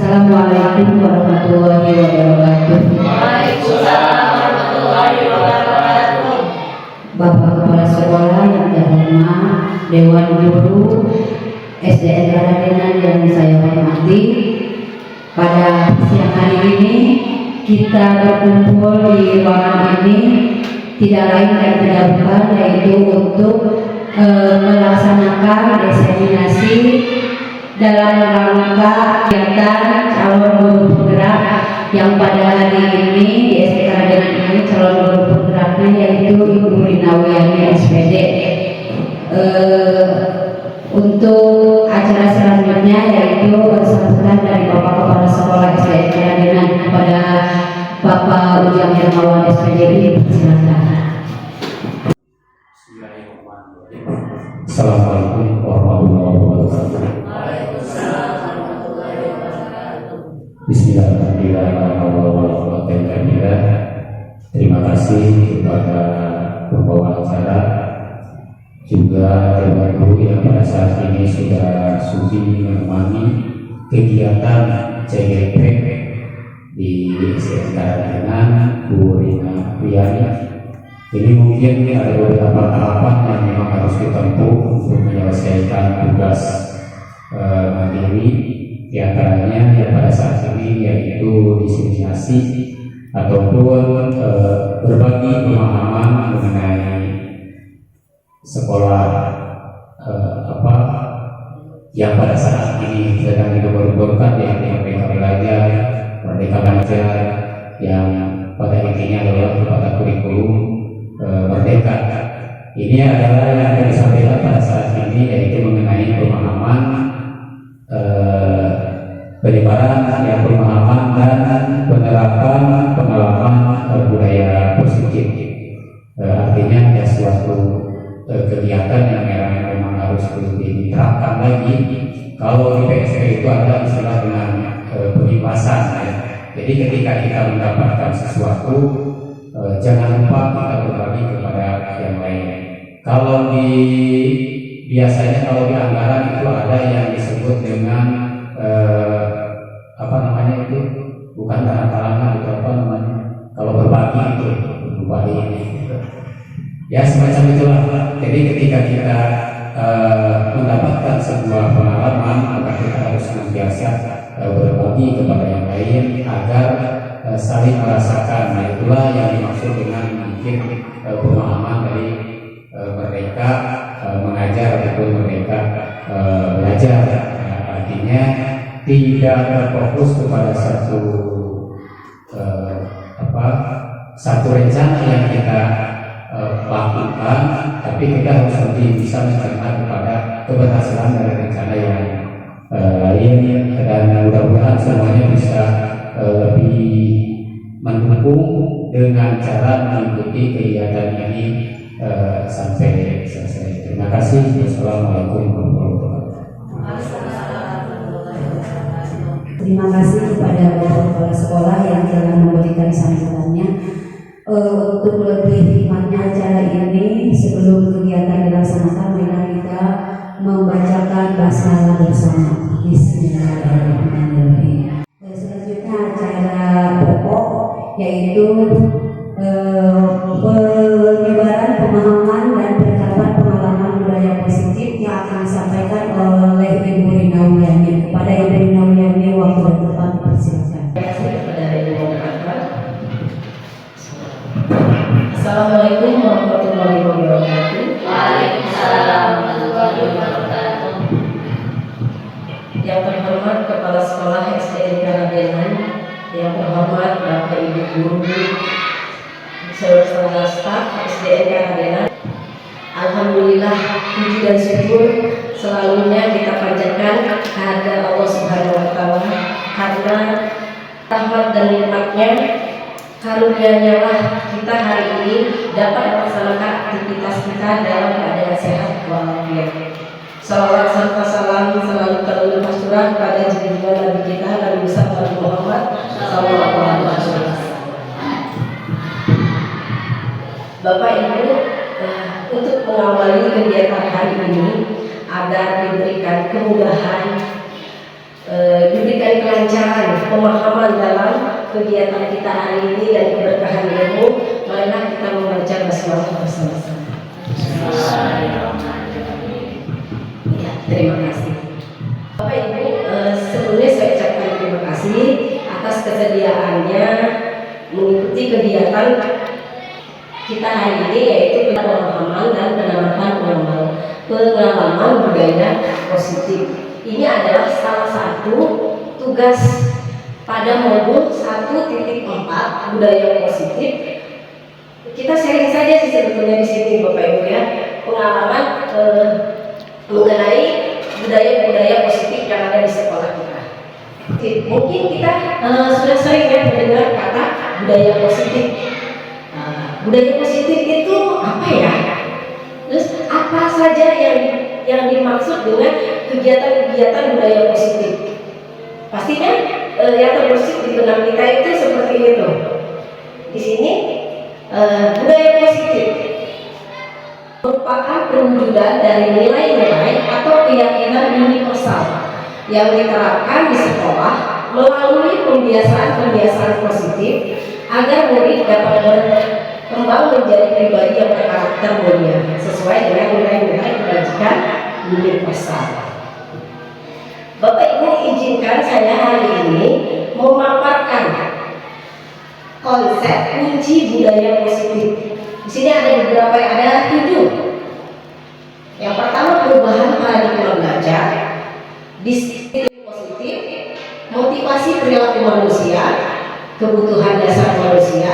Assalamualaikum warahmatullahi wabarakatuh. Waalaikumsalam warahmatullahi wabarakatuh. Bapak Kepala Sekolah yang terhormat, Dewan Guru SDN Karadenan yang saya hormati, pada siang hari ini kita berkumpul di ruangan ini tidak lain dan tidak bukan yaitu untuk melaksanakan diseminasi dalam rangka kegiatan calon guru penggerak yang pada hari ini di SDN Karadenan ini calon guru penggeraknya yaitu Ibu Rina Wiyani SPD. Untuk acara selanjutnya yaitu sambutan dari Bapak Kepala Sekolah SDN Karadenan kepada Bapak Ujang Hermawan SPD. Silakan. Assalamualaikum warahmatullahi wabarakatuh. Bismillahirrahmanirrahim. Terima kasih kepada pembawa acara, juga Dewan Guru yang pada saat ini sudah sudi menemani kegiatan CGP di SDN Karadenan, Bu Rina Wiyani. Ini mungkin ada beberapa tahapan yang memang harus ditempuh untuk menyelesaikan tugas mandiri, di antaranya yang pada saat ini yaitu diseminasi ataupun berbagi pemahaman mengenai sekolah yang pada saat ini sedang digembar-gemborkan, yaitu Merdeka Belajar, Merdeka Belajar yang pada intinya adalah kepada kurikulum Merdeka. Ini adalah yang akan disampaikan pada saat ini, yaitu mengenai pemahaman penyebaran pemahaman dan penerapan pengalaman budaya positif. Artinya ada suatu kegiatan yang memang harus diterapkan lagi. Kalau di PSP itu ada istilah dengan pengibasan. Jadi ketika kita mendapatkan sesuatu, jangan lupa kita berbagi kepada yang lain. Kalau biasanya kalau di anggaran itu ada yang disebut dengan bukan talangan itu kalau berbagi itu berbagi ya semacam itulah. Jadi ketika kita mendapatkan sebuah pengalaman, maka kita harus senantiasa berbagi kepada yang lain agar saling merasakan. Nah, itulah yang dimaksud dengan mungkin pemahaman dari mereka mengajar ataupun mereka belajar. Nah, artinya tidak terfokus kepada satu rencana yang kita lakukan, tapi kita harus lebih bisa mencerna kepada keberhasilan dari rencana yang lain, dan mudah-mudahan semuanya bisa lebih mendukung dengan cara mengikuti kegiatan ini sampai selesai. Terima kasih. Wassalamualaikum warahmatullahi wabarakatuh. Terima kasih kepada Bapak Kepala Sekolah yang telah memberikan sambutannya. Untuk lebih hikmatnya acara ini, sebelum kegiatan dilaksanakan, marilah kita membacakan basmalah bersama. Bismillahirrahmanirrahim. Selanjutnya acara pokok yaitu penyebaran pemahaman dan penerapan pengalaman budaya positif yang akan disampaikan oleh Ibu Rina Wiyani. Kepada Ibu Rina Wiyani, waktu dan tempat dipersilakan. Assalamualaikum warahmatullahi wabarakatuh. Waalaikumsalam warahmatullahi wabarakatuh. Yang terhormat Kepala Sekolah SDN Karadenan, yang terhormat Bapak Ibu Guru, beserta staf SDN Karadenan. Alhamdulillah, puji dan syukur selalunya kita panjatkan kehadirat Allah Subhanahu wa Ta'ala, karena rahmat dan nikmatnya, karunia-Nya lah kita hari ini dapat melaksanakan aktivitas kita dalam keadaan sehat walafiat. Salawat serta salam selalu tercurah pada junjungan Nabi kita Nabi besar Nabi Muhammad sallallahu alaihi wasallam. Bapak Ibu, untuk mengawali kegiatan hari ini agar diberikan kemudahan diberikan kelancaran, pemahaman dalam kegiatan kita hari ini dan keberkahan ilmu. Marilah kita membaca basmalah bersama-sama. Ya, terima kasih. Bapak Ibu, sebelumnya saya ucapkan terima kasih atas kesediaannya mengikuti kegiatan kita hari ini, yaitu pemahaman dan penerapan pengalaman budaya positif. Ini adalah salah satu tugas pada modul 1.4 budaya positif. Kita sharing saja sih sebetulnya di sini Bapak Ibu ya, pengalaman mengenai budaya-budaya positif yang ada di sekolah kita. Mungkin kita sudah sering ya mendengar kata budaya positif. Budaya positif itu apa ya? Terus apa saja yang dimaksud dengan kegiatan-kegiatan budaya positif? Pastinya yang terbersih di benak kita itu seperti itu. Di sini budaya positif merupakan perwujudan dari nilai-nilai atau keyakinan universal yang diterapkan di sekolah melalui pembiasaan-pembiasaan positif agar murid dapat berkembang menjadi pribadi yang berkarakter mulia sesuai dengan nilai-nilai kebajikan universal. Bapak Ibu, izinkan saya hari ini memaparkan konsep kunci budaya positif. Di sini ada beberapa, ada 7. Yang pertama, perubahan paradigma belajar, disiplin positif, motivasi perilaku manusia, kebutuhan dasar manusia,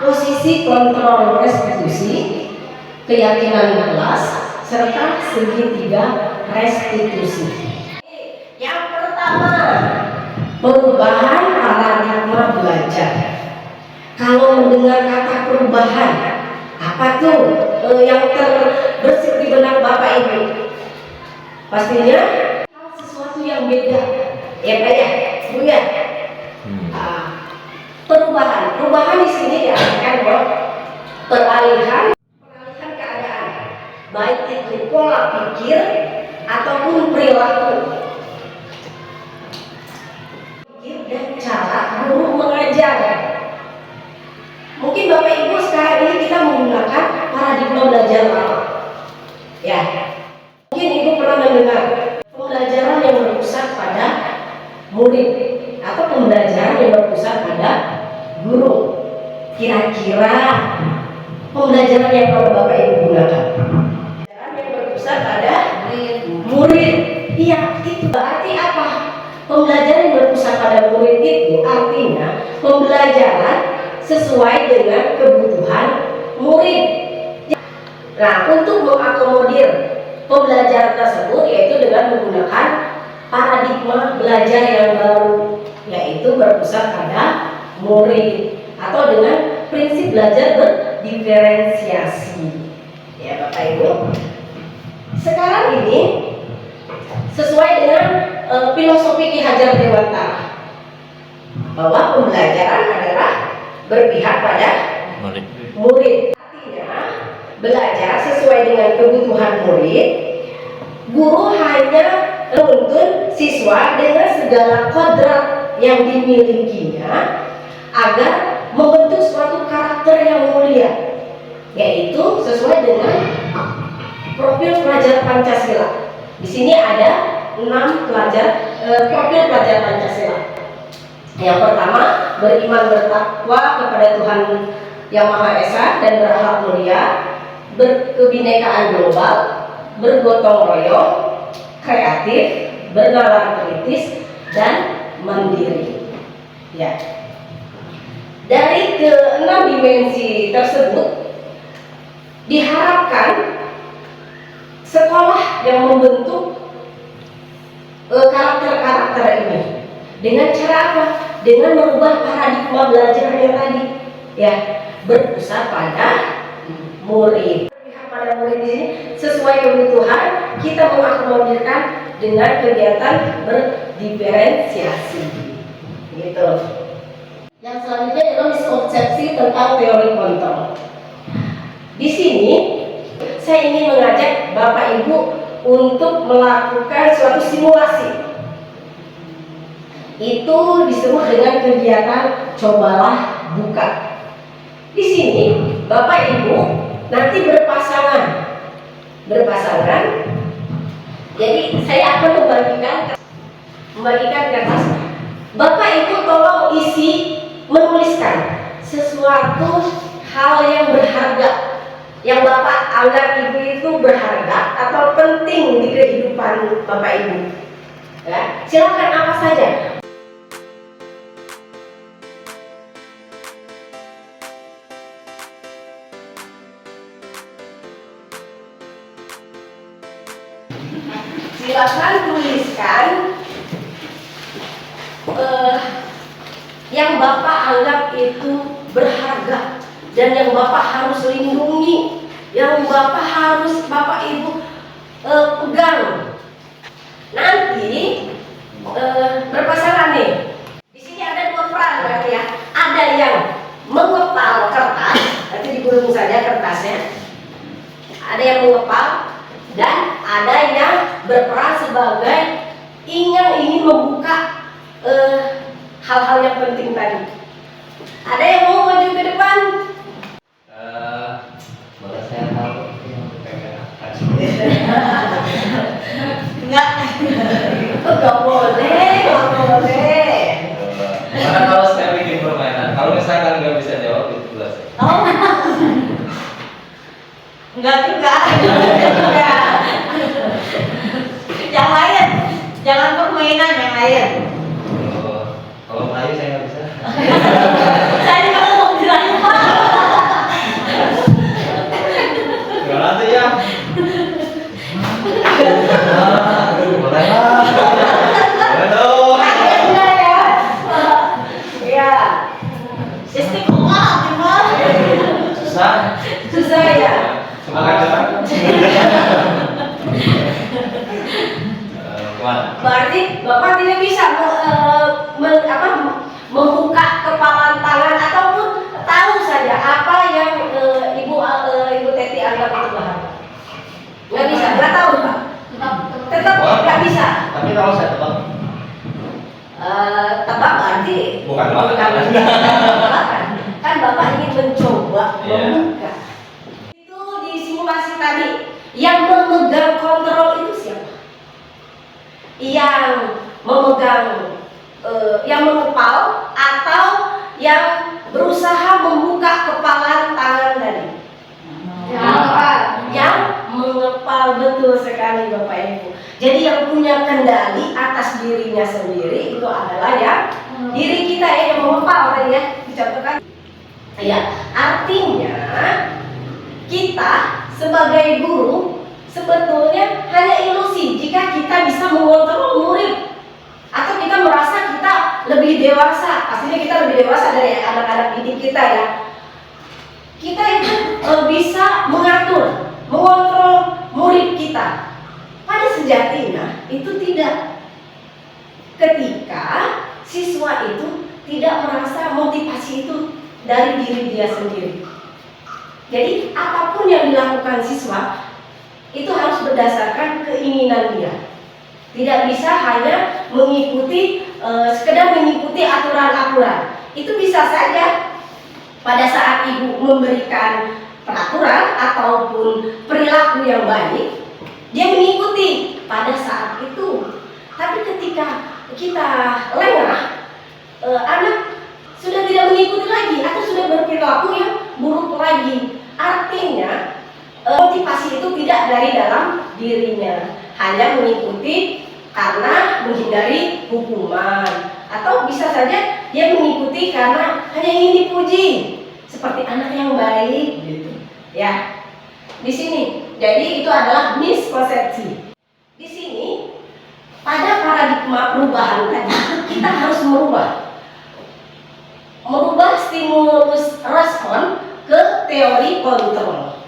posisi kontrol restitusi, keyakinan kelas, serta segitiga restitusi. Yang pertama, perubahan paradigma belajar. Kalau mendengar kata perubahan, apa tuh yang terbersit di benak Bapak Ibu? Pastinya sesuatu yang beda, ya Pak ya, Bu ya. Perubahan di sini diartikan bahwa peralihan keadaan, baik itu pola pikir ataupun perilaku, pikir dan cara guru mengajar. Mungkin Bapak Ibu sekarang ini kita menggunakan paradigma belajar lama, ya. Mungkin Ibu pernah mendengar pembelajaran yang berpusat pada murid atau pembelajaran yang berpusat pada guru. Kira-kira pembelajaran yang kalau Bapak Ibu gunakan, pembelajaran yang berpusat pada murid. Iya, itu berarti apa? Pembelajaran yang berpusat pada murid itu artinya pembelajaran sesuai dengan kebutuhan murid. Nah, untuk mengakomodir pembelajaran tersebut yaitu dengan menggunakan paradigma belajar yang baru, yaitu berpusat pada murid atau dengan prinsip belajar berdiferensiasi. Ya Bapak Ibu, sekarang ini sesuai dengan filosofi Ki Hajar Dewantara bahwa pembelajaran adalah berpihak pada murid. Artinya belajar sesuai dengan kebutuhan murid. Guru hanya menuntun siswa dengan segala kodrat yang dimilikinya agar membentuk suatu karakter yang mulia, yaitu sesuai dengan profil pelajar Pancasila. Di sini ada 6 profil pelajar Pancasila. Yang pertama, beriman bertakwa kepada Tuhan Yang Maha Esa dan berakhlak mulia, berkebinekaan global, bergotong royong, kreatif, bernalar kritis, dan mandiri. Ya. Dari ke-6 dimensi tersebut diharapkan sekolah yang membentuk karakter-karakter ini dengan cara apa? Dengan merubah paradigma belajar yang tadi, ya, berpusat pada murid. Berpihak pada murid ini sesuai kebutuhan, kita mengakomodirkan dengan kegiatan berdiferensiasi, gitu. Yang selanjutnya adalah miskonsepsi tentang teori kontrol. Di sini saya ingin mengajak Bapak Ibu untuk melakukan suatu simulasi. itu disebut dengan kegiatan cobalah buka. Di sini Bapak Ibu nanti berpasangan. Jadi saya akan membagikan kertas. Bapak Ibu tolong menuliskan sesuatu hal yang berharga yang Bapak anggap Ibu itu berharga atau penting di kehidupan Bapak Ibu. Ya, silakan apa saja. Silakan tuliskan yang Bapak anggap itu berharga dan yang Bapak harus lindungi, yang Bapak Ibu pegang. Nanti berpasangan nih. Di sini ada dua peran berarti ya. Ada yang mengepal kertas, nanti digulung saja kertasnya. Ada yang mengepal dan ada yang berperan sebagai yang ingin membuka hal-hal yang penting tadi. Ada yang mau maju ke depan? Boleh saya tahu yang pegang apa? Enggak boleh. Karena kalau saya bikin permainan, kalau misalkan nggak bisa jawab itu jelas. Oh. Enggak juga. Yang lain, jangan permainan yang lain. Kalau Melayu saya nggak bisa. Saya juga mau bilang Pak. Nggak nanti ya. Boleh lah. Boleh dong. Enggak ya. Iya. Istiqomah, gimana? Susah ya. Semangat ya. Berarti Bapak tidak bisa membuka kepalan tangan ataupun tahu saja apa yang Ibu Teti anggap itu berharga. Nggak bisa, nggak tahu Pak. Tetap nggak bisa. Tapi kalau saya tebak. Tebak berarti Bukan. tebakan. Kan Bapak ingin mencoba membuka. Itu di simulasi tadi yang memegang kontrol itu siapa? Yang memegang, yang mengepal atau yang berusaha membuka kepalan tangan tadi? Yang mengepal, betul sekali Bapak Ibu. Jadi yang punya kendali atas dirinya sendiri itu adalah ya diri kita ya, yang mengepal tadi ya, dicontohkan. Ya, artinya kita sebagai guru sebetulnya hanya ilusi jika kita bisa mengontrol murid atau kita merasa kita lebih dewasa. Pastinya kita lebih dewasa dari anak-anak didik kita ya. Kita itu bisa mengatur, mengontrol murid kita. Pada sejatinya itu tidak. Ketika siswa itu tidak merasa motivasi itu dari diri dia sendiri. Jadi apapun yang dilakukan siswa itu harus berdasarkan keinginan dia. Tidak bisa hanya sekedar mengikuti aturan-aturan. Itu bisa saja pada saat ibu memberikan peraturan ataupun perilaku yang baik, dia mengikuti pada saat itu. Tapi ketika kita lengah, anak sudah tidak mengikuti lagi atau sudah berperilaku yang buruk lagi. Artinya motivasi itu tidak dari dalam dirinya, hanya mengikuti karena menghindari hukuman, atau bisa saja dia mengikuti karena hanya ingin dipuji seperti anak yang baik gitu ya. Di sini jadi itu adalah miskonsepsi. Di sini pada paradigma perubahan tadi kita harus merubah stimulus respon ke teori kontrol.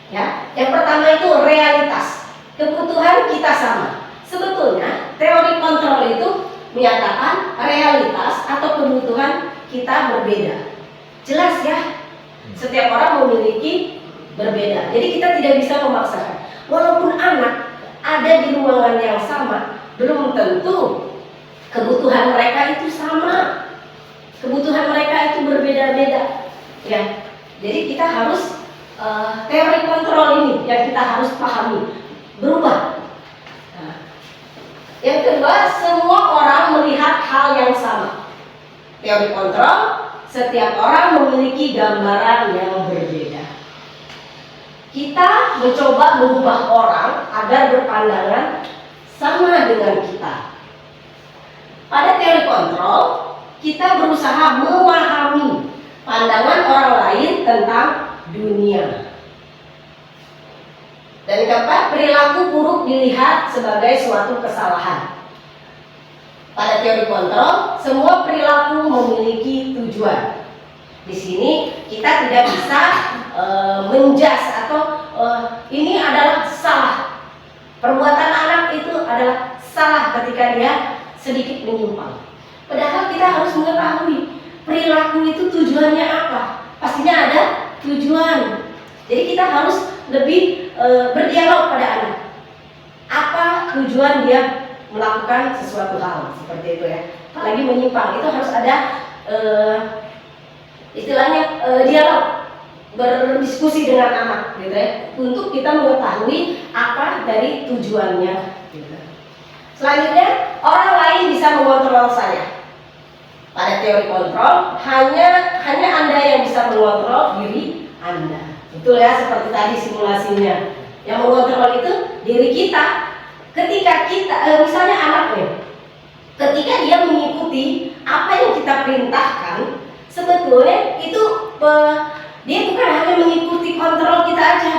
Ya, yang pertama itu realitas, kebutuhan kita sama. Sebetulnya teori kontrol itu menyatakan realitas atau kebutuhan kita berbeda. Jelas ya, setiap orang memiliki berbeda. Jadi kita tidak bisa memaksakan. Walaupun anak ada di ruangan yang sama, belum tentu kebutuhan mereka itu sama, kebutuhan mereka itu berbeda-beda, ya. Jadi kita harus teori kontrol ini yang kita harus pahami, berubah. Nah, yang kedua, semua orang melihat hal yang sama. Teori kontrol, setiap orang memiliki gambaran yang berbeda. Kita mencoba mengubah orang agar berpandangan sama dengan kita. Pada teori kontrol, kita berusaha memahami pandangan orang lain tentang dunia. Dan keempat, perilaku buruk dilihat sebagai suatu kesalahan. Pada teori kontrol, semua perilaku memiliki tujuan. Di sini kita tidak bisa menjas atau ini adalah salah. Perbuatan anak itu adalah salah ketika dia sedikit menyimpang. Padahal kita harus mengetahui perilaku itu tujuannya apa. Pastinya ada tujuan. Jadi kita harus lebih berdialog pada anak. Apa tujuan dia melakukan sesuatu hal seperti itu ya. Apalagi menyimpang, itu harus ada istilahnya dialog, berdiskusi dengan anak gitu ya, untuk kita mengetahui apa dari tujuannya gitu. Selanjutnya, orang lain bisa mengontrol saya. Pada teori kontrol, hanya Anda yang bisa mengontrol diri Anda. Betul ya, seperti tadi simulasinya. Yang mengontrol itu diri kita. Ketika kita, misalnya anak nih, ketika dia mengikuti apa yang kita perintahkan, sebetulnya itu dia bukan hanya mengikuti kontrol kita aja,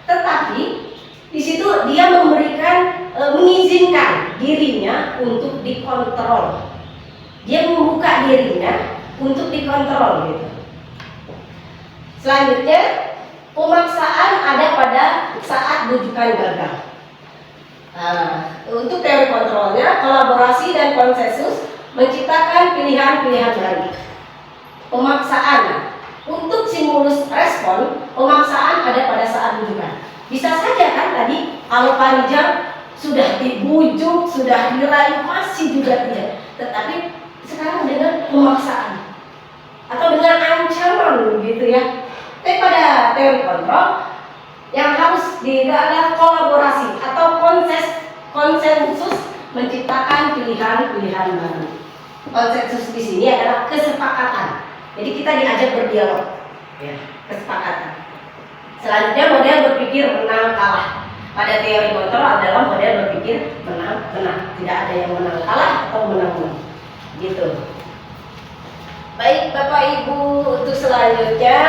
tetapi di situ dia memberikan, mengizinkan dirinya untuk dikontrol. Dia membuka dirinya untuk dikontrol gitu. Selanjutnya, pemaksaan ada pada saat bujukan gagal. Untuk teori kontrolnya, kolaborasi dan konsensus menciptakan pilihan-pilihan baru. Pemaksaan untuk stimulus respon, pemaksaan ada pada saat bujukan. Bisa saja kan tadi kalau Pak Rijal sudah dibujuk, sudah dirayu, masih juga tidak. Tetapi sekarang dengan pemaksaan atau dengan ancaman gitu ya. Tapi pada teori kontrol yang harus adalah kolaborasi atau konsensus menciptakan pilihan-pilihan baru. Konsensus di sini adalah kesepakatan. Jadi kita diajak berdialog, ya, kesepakatan. Selanjutnya model berpikir menang kalah. Pada teori kontrol adalah model berpikir menang menang. Tidak ada yang menang kalah atau menang menang. Gitu. Baik Bapak Ibu, untuk selanjutnya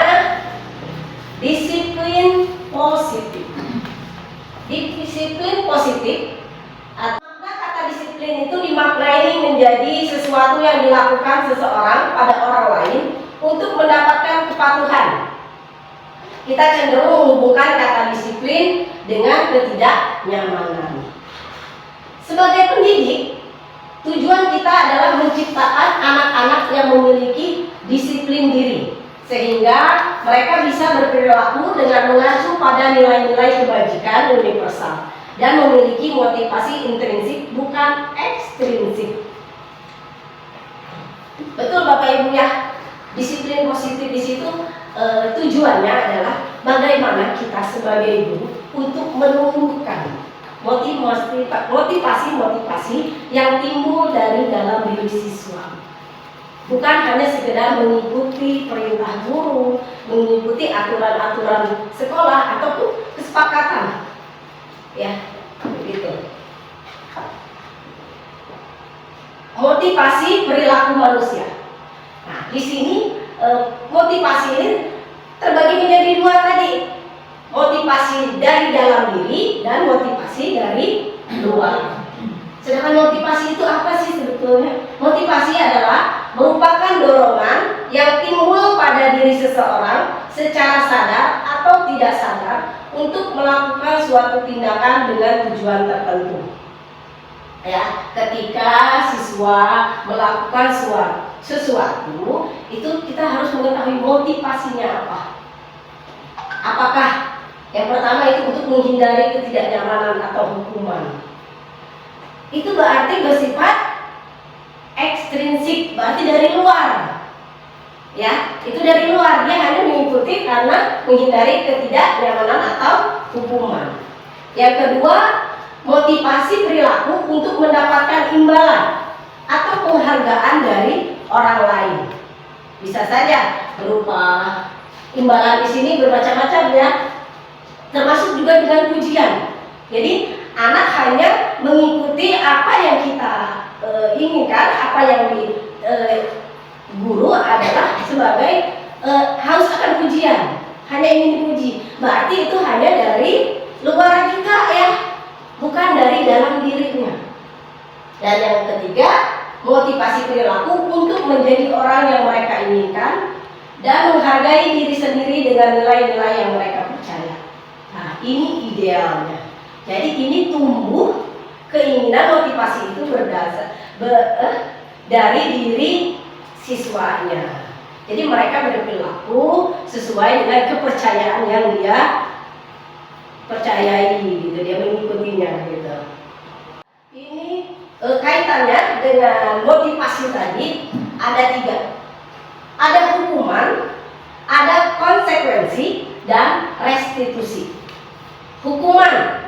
disiplin positif. Disiplin positif, makna kata disiplin itu dimaknai menjadi sesuatu yang dilakukan seseorang pada orang lain untuk mendapatkan kepatuhan. Kita cenderung menghubungkan kata disiplin dengan ketidaknyamanan. Sebagai pendidik, tujuan kita adalah menciptakan anak-anak yang memiliki disiplin diri, sehingga mereka bisa berperilaku dengan mengacu pada nilai-nilai kebajikan universal dan memiliki motivasi intrinsik bukan ekstrinsik. Betul Bapak Ibu ya, disiplin positif di situ tujuannya adalah bagaimana kita sebagai guru untuk menumbuhkan motivasi yang timbul dari dalam diri siswa. Bukan hanya sekedar mengikuti perintah guru, mengikuti aturan-aturan sekolah ataupun kesepakatan. Ya, begitu. Motivasi perilaku manusia. Nah, di sini motivasi ini terbagi menjadi dua tadi. Motivasi dari dalam diri dan motivasi dari luar. Sedangkan motivasi itu apa sih sebetulnya? Motivasi adalah merupakan dorongan yang timbul pada diri seseorang secara sadar atau tidak sadar untuk melakukan suatu tindakan dengan tujuan tertentu. Ya, ketika siswa melakukan sesuatu, itu kita harus mengetahui motivasinya apa. Apakah yang pertama itu untuk menghindari ketidaknyamanan atau hukuman? Itu berarti bersifat ekstrinsik, berarti dari luar. Ya, itu dari luar, dia hanya mengikuti karena menghindari ketidaknyamanan atau hukuman. Yang kedua, motivasi perilaku untuk mendapatkan imbalan atau penghargaan dari orang lain. Bisa saja berupa imbalan di sini bermacam-macam ya, termasuk juga dengan pujian. Jadi anak hanya mengikuti apa yang kita inginkan, apa yang guru adalah sebagai haus akan pujian, hanya ingin dipuji. Berarti itu hanya dari luar kita ya, bukan dari dalam dirinya. Dan yang ketiga, motivasi perilaku untuk menjadi orang yang mereka inginkan dan menghargai diri sendiri dengan nilai-nilai yang mereka percaya. Nah, ini idealnya. Jadi ini tumbuh keinginan, motivasi itu berdasar dari diri siswanya. Jadi mereka berperilaku sesuai dengan kepercayaan yang dia percayai, gitu, dia mengikutinya, gitu. Ini kaitannya dengan motivasi tadi ada 3. Ada hukuman, ada konsekuensi, dan restitusi. Hukuman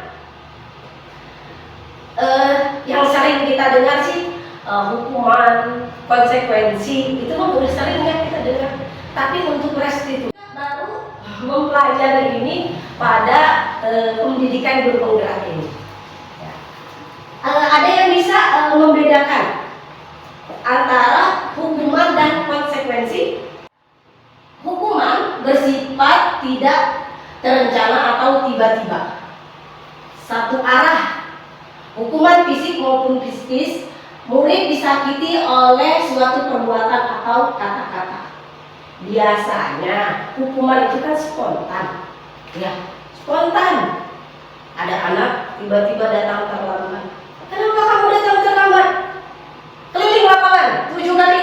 yang sering kita dengar sih hukuman, konsekuensi, itu mah udah sering ya kita dengar. Tapi untuk restitusi baru mempelajari ini pada pendidikan guru penggerak ini. Ya. Ada yang bisa membedakan antara hukuman dan konsekuensi. Hukuman bersifat tidak terencana atau tiba-tiba, satu arah. Hukuman fisik maupun psikis, murid disakiti oleh suatu perbuatan atau kata-kata. Biasanya hukuman itu kan spontan, ya, spontan. Ada anak tiba-tiba datang terlambat. Kenapa kamu datang terlambat? Keliling lapangan 7 kali.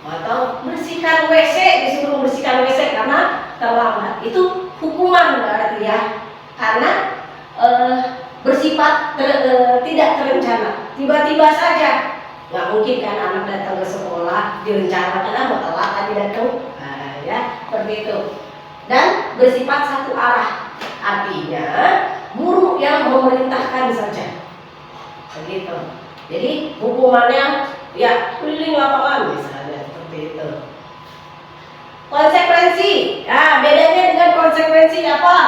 Atau bersihkan WC, disuruh bersihkan WC karena terlambat. Itu hukuman berarti ya, karena bersifat tidak terencana, tiba-tiba saja. Nggak mungkin kan anak datang ke sekolah direncanakan mau telat tadi datang, nah, ya seperti itu. Dan bersifat satu arah, artinya guru yang memerintahkan saja, begitu. Jadi hukumannya ya keliling lapangan misalnya, seperti itu. Konsekuensi, nah bedanya dengan konsekuensi apa?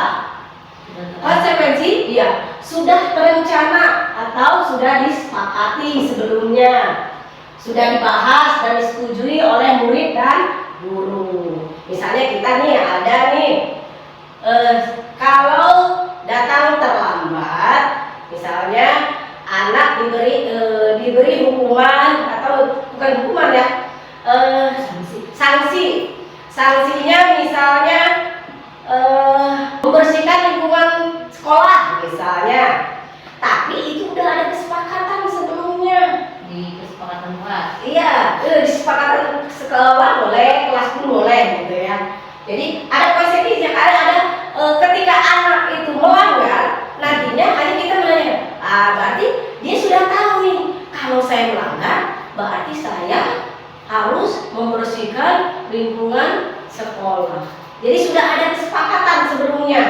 Konsekuensi, ya sudah terencana atau sudah disepakati sebelumnya, sudah dibahas dan disetujui oleh murid dan guru. Misalnya kita nih ada nih, kalau datang terlambat, misalnya anak diberi hukuman atau bukan hukuman ya, sanksi. Sanksinya misalnya membersihkan lingkungan sekolah misalnya, tapi itu udah ada kesepakatan sebelumnya Di kesepakatan kelas. Iya, disepakatan sekolah boleh, kelas pun boleh gitu ya. Jadi ada konsekuensinya, ada ketika anak itu melanggar, nantinya hanya kita menanya, berarti dia sudah tahu nih, kalau saya melanggar, berarti saya harus membersihkan lingkungan sekolah. Jadi sudah ada kesepakatan sebelumnya.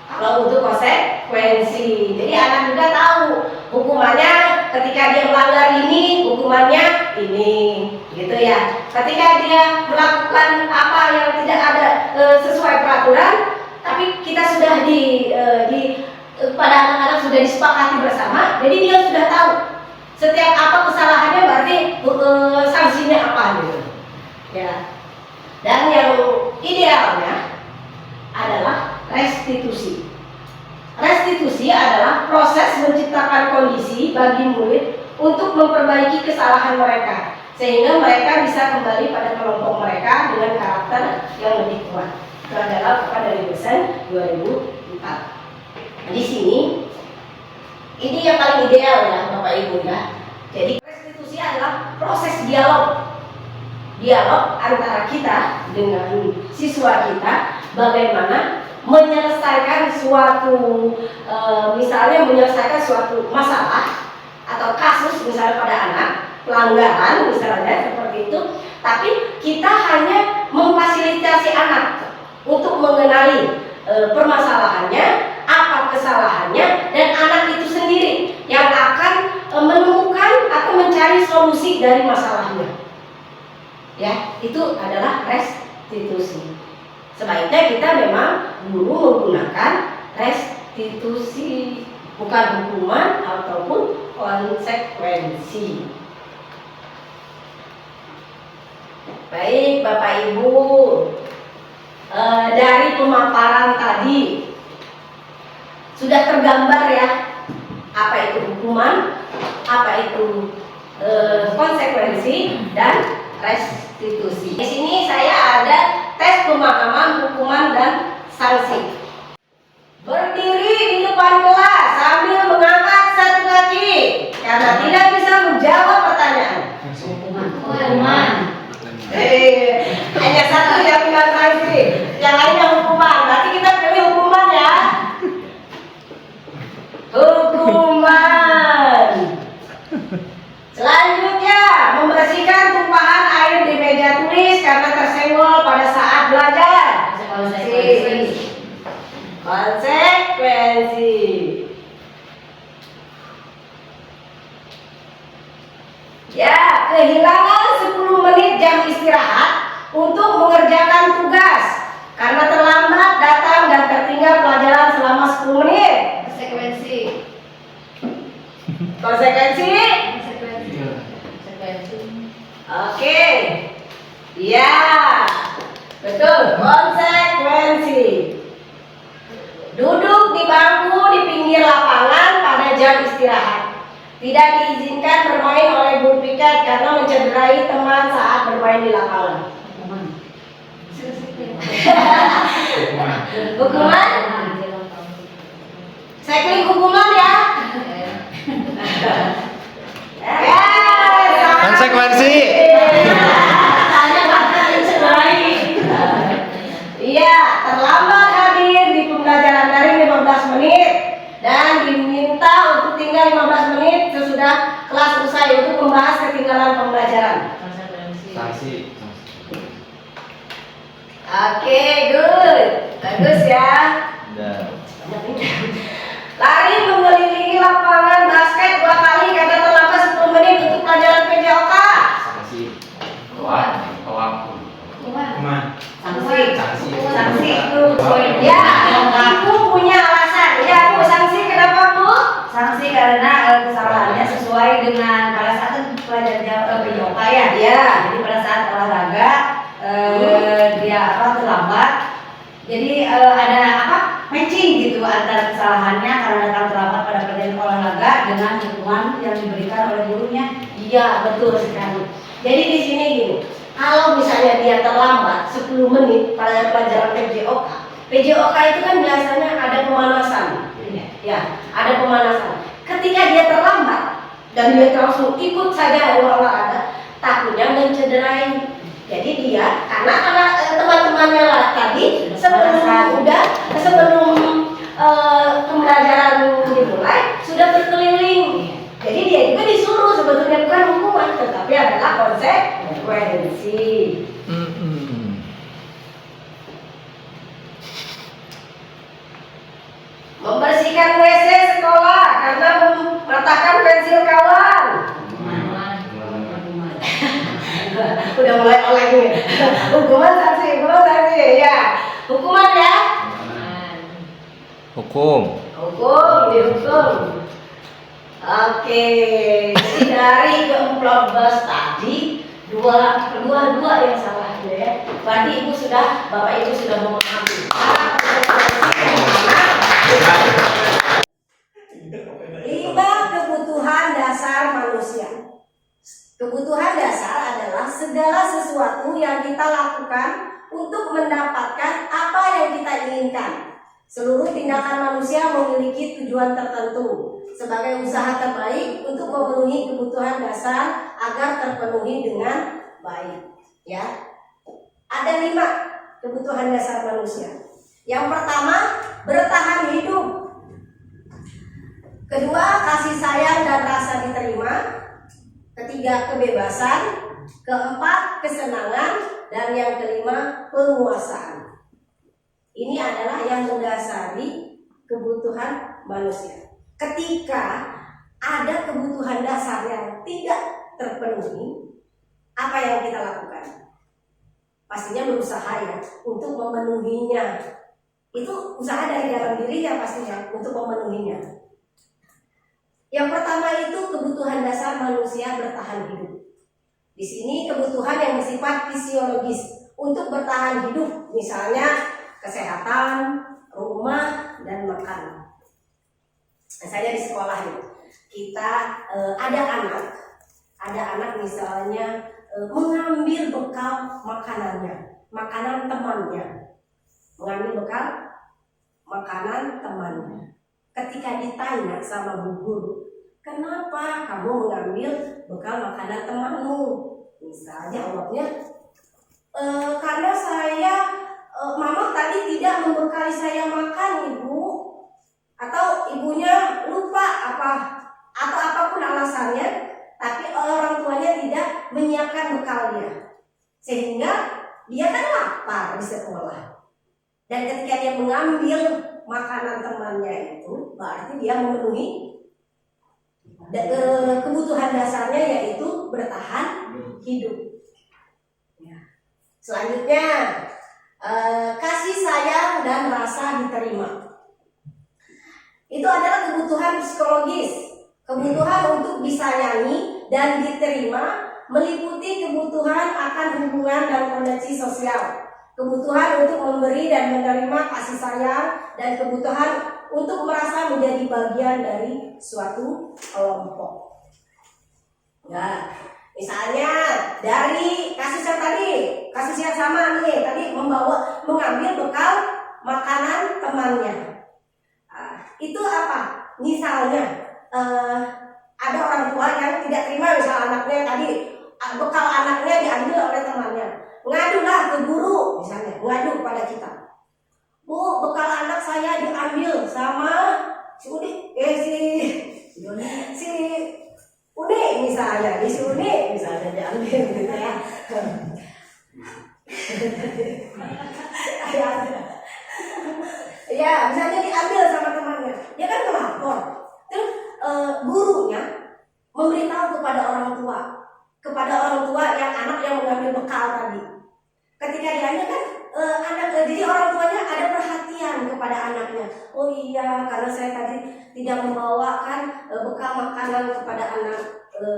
Kalau untuk konsekuensi, jadi anak juga tahu hukumannya ketika dia melanggar ini, hukumannya ini, gitu ya. Ketika dia melakukan apa yang tidak ada sesuai peraturan, tapi kita sudah pada anak-anak sudah disepakati bersama, jadi dia sudah tahu setiap apa kesalahannya berarti sanksinya apa gitu. Ya. Dan yang idealnya adalah restitusi. Restitusi adalah proses menciptakan kondisi bagi murid untuk memperbaiki kesalahan mereka, sehingga mereka bisa kembali pada kelompok mereka dengan karakter yang lebih kuat. Itu adalah apa dari dosen 2004. Di sini ini yang paling ideal ya Bapak Ibu ya. Jadi restitusi adalah proses dialog antara kita dengan siswa kita, bagaimana menyelesaikan suatu misalnya menyelesaikan suatu masalah atau kasus misalnya pada anak, pelanggaran misalnya seperti itu, tapi kita hanya memfasilitasi anak untuk mengenali permasalahannya, apa kesalahannya, dan anak itu sendiri yang akan menemukan atau mencari solusi dari masalahnya. Ya, itu adalah restitusi. Sebaiknya kita memang dulu menggunakan restitusi, bukan hukuman ataupun konsekuensi. Baik Bapak Ibu, dari pemaparan tadi sudah tergambar ya, apa itu hukuman, apa itu konsekuensi dan restitusi. Di sini saya ada tes pemahaman hukuman dan sanksi. Berdiri di depan kelas sambil mengangkat satu kaki karena tidak bisa menjawab pertanyaan. Hukuman. Hanya satu yang bilang sanksi, yang lainnya hukuman. Berarti kita pilih hukuman ya. Hukuman. Selanjutnya, membersihkan tumpahan air di meja tulis karena tersenggol pada saat belajar. Konsekuensi. Ya, kehilangan 10 menit jam istirahat untuk mengerjakan tugas karena terlambat datang dan tertinggal pelajaran selama 10 menit. Konsekuensi. Konsekuensi? Oke. Ya, betul. Konsekuensi. Duduk di bangku di pinggir lapangan pada jam istirahat. Tidak diizinkan bermain oleh guru piket karena mencederai teman saat bermain di lapangan. Hukuman? Saya klik hukuman ya. Konsekuensi. Iya, terlambat hadir di pembelajaran daring 15 menit dan diminta untuk tinggal 15 menit sesudah kelas usai untuk membahas ketinggalan pembelajaran. Sanksi. Oke, good. Bagus ya. Lari mengelilingi lapangan basket 2 kali karena terlambat 10 menit untuk pelajaran PJOK. Sanksi. Sanksi itu. Ya, aku punya alasan. Ya, Bu, sanksi kenapa, Bu? Sanksi karena kesalahannya sesuai dengan pada saat pelajaran PJOK ya. Ya. Jadi pada saat olahraga dia terlambat. Jadi ada matching gitu antara kesalahannya karena datang terlambat pada pelajaran olahraga dengan hukuman yang diberikan oleh gurunya. Iya, betul sekali. Jadi di sini gini, kalau misalnya dia terlambat 10 menit pada pelajaran PJOK, PJOK itu kan biasanya ada pemanasan. Ya, ada pemanasan. Ketika dia terlambat dan dia langsung ikut saja olahraga, takutnya mencederai. Jadi dia karena teman-temannya tadi sebelum pembelajaran dimulai sudah berkeliling. Jadi dia juga disuruh, sebetulnya bukan hukuman tetapi adalah konsekuensi. Membersihkan WC sekolah karena mematahkan pensil kawan. Udah mulai oleng nih. Hukuman sanksi ya. Hukuman ya. Hukum. Dihukum. Oke. Jadi dari ke-14 tadi dua yang salah ya. Berarti Bapak Ibu sudah memahami. 5 kebutuhan dasar manusia. Kebutuhan dasar adalah segala sesuatu yang kita lakukan untuk mendapatkan apa yang kita inginkan. Seluruh tindakan manusia memiliki tujuan tertentu sebagai usaha terbaik untuk memenuhi kebutuhan dasar agar terpenuhi dengan baik. Ya, ada 5 kebutuhan dasar manusia. Yang pertama, bertahan hidup. Kedua, kasih sayang dan rasa diterima. Ketiga, ketiga kebebasan, keempat kesenangan, dan yang kelima penguasaan. Ini adalah yang mendasari kebutuhan manusia. Ketika ada kebutuhan dasar yang tidak terpenuhi, apa yang kita lakukan? Pastinya berusaha ya untuk memenuhinya. Itu usaha dari dalam diri ya pastinya untuk memenuhinya. Yang pertama itu kebutuhan dasar manusia bertahan hidup. Di sini kebutuhan yang bersifat fisiologis untuk bertahan hidup, misalnya kesehatan, rumah, dan makan. Saya di sekolah itu, kita ada anak misalnya mengambil bekal makanannya, makanan temannya, mengambil bekal makanan temannya. Ketika ditanya sama bu guru, kenapa kamu mengambil bekal makanan temanmu? Misalnya jawabnya, karena mama tadi tidak membekali saya makan, ibu. Atau ibunya lupa atau apapun alasannya, tapi orang tuanya tidak menyiapkan bekalnya. Sehingga dia kan lapar di sekolah. Dan ketika dia mengambil makanan temannya itu, berarti dia memenuhi kebutuhan dasarnya, yaitu bertahan hidup. Selanjutnya, kasih sayang dan rasa diterima. Itu adalah kebutuhan psikologis, kebutuhan untuk disayangi dan diterima, meliputi kebutuhan akan hubungan dan koneksi sosial, kebutuhan untuk memberi dan menerima kasih sayang, dan kebutuhan untuk merasa menjadi bagian dari suatu kelompok. Ya, misalnya dari kasus yang tadi, kasus yang sama nih, tadi mengambil bekal makanan temannya. Itu apa? Misalnya ada orang tua yang tidak terima misal anaknya tadi bekal anaknya diambil oleh temannya, ngadulah ke guru misalnya, ngadu pada kita, bu bekal anak saya diambil sama si Uni misalnya, si Uni misalnya diambil gitu ya. Ya, misalnya diambil sama temannya, dia kan melapor. Terus gurunya memberitahu kepada orang tua yang anak yang mengambil bekal tadi. Ketika diambil kan jadi orang tuanya ada perhatian kepada anaknya. Oh iya, karena saya tadi tidak membawakan bekal makanan kepada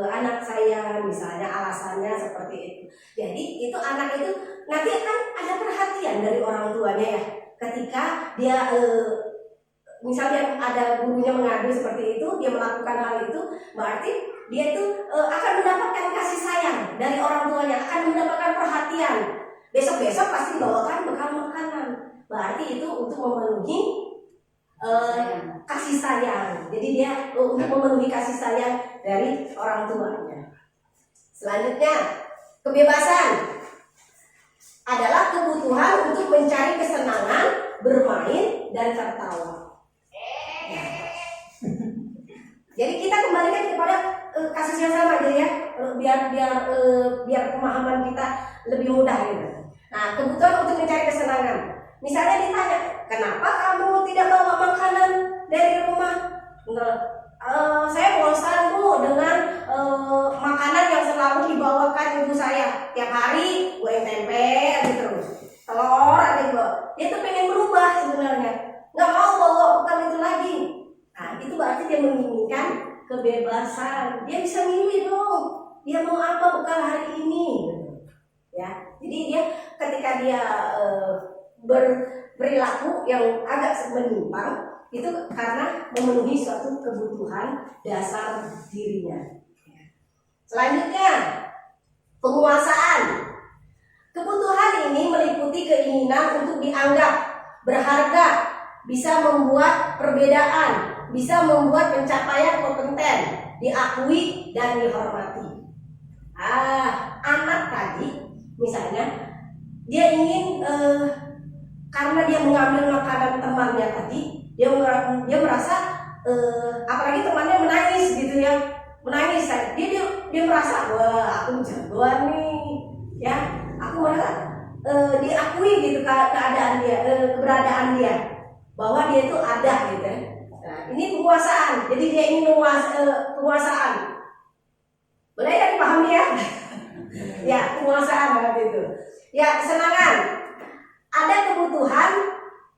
anak saya, misalnya alasannya seperti itu. Jadi itu anak itu nanti kan ada perhatian dari orang tuanya ya. Ketika dia misalnya ada gurunya mengadu seperti itu, dia melakukan hal itu, berarti dia itu akan mendapatkan kasih sayang dari orang tuanya, akan mendapatkan perhatian. Besok-besok pasti bawakan bekal makanan. Berarti itu untuk memenuhi kasih sayang. Jadi dia untuk memenuhi kasih sayang dari orang tuanya. Selanjutnya, kebebasan adalah kebutuhan untuk mencari kesenangan, bermain, dan tertawa. Jadi kita kembalikan kepada kasus yang sama aja ya, biar pemahaman kita lebih mudah gitu. Nah, kebutuhan untuk mencari kesenangan. Misalnya ditanya, kenapa kamu tidak bawa makanan dari rumah? Saya bosan Bu dengan makanan yang selalu dibawakan ibu saya. Tiap hari goreng tempe aja terus, telur aja dibawa. Dia tuh pengen berubah sebenarnya, nggak mau bawa bekal itu lagi. Nah, itu berarti dia menginginkan kebebasan. Dia bisa milih dong, dia mau apa bekal hari ini. Ya, jadi dia ketika dia berperilaku yang agak menyimpang, itu karena memenuhi suatu kebutuhan dasar dirinya. Selanjutnya, penguasaan. Kebutuhan ini meliputi keinginan untuk dianggap berharga, bisa membuat perbedaan, bisa membuat pencapaian kompeten, diakui dan dihormati. Anak tadi misalnya dia ingin karena dia mengambil makanan temannya tadi, dia merasa apalagi temannya menangis gitu ya, menangis. Dia merasa, wah aku jagoan nih, ya. Aku merasa diakui gitu keadaan dia, keberadaan dia, bahwa dia itu ada gitu. Nah, ini penguasaan. Jadi dia ingin penguasaan. Boleh ya dipahami ya? Ya, penguasaan berarti itu. Ya, kesenangan. Ada kebutuhan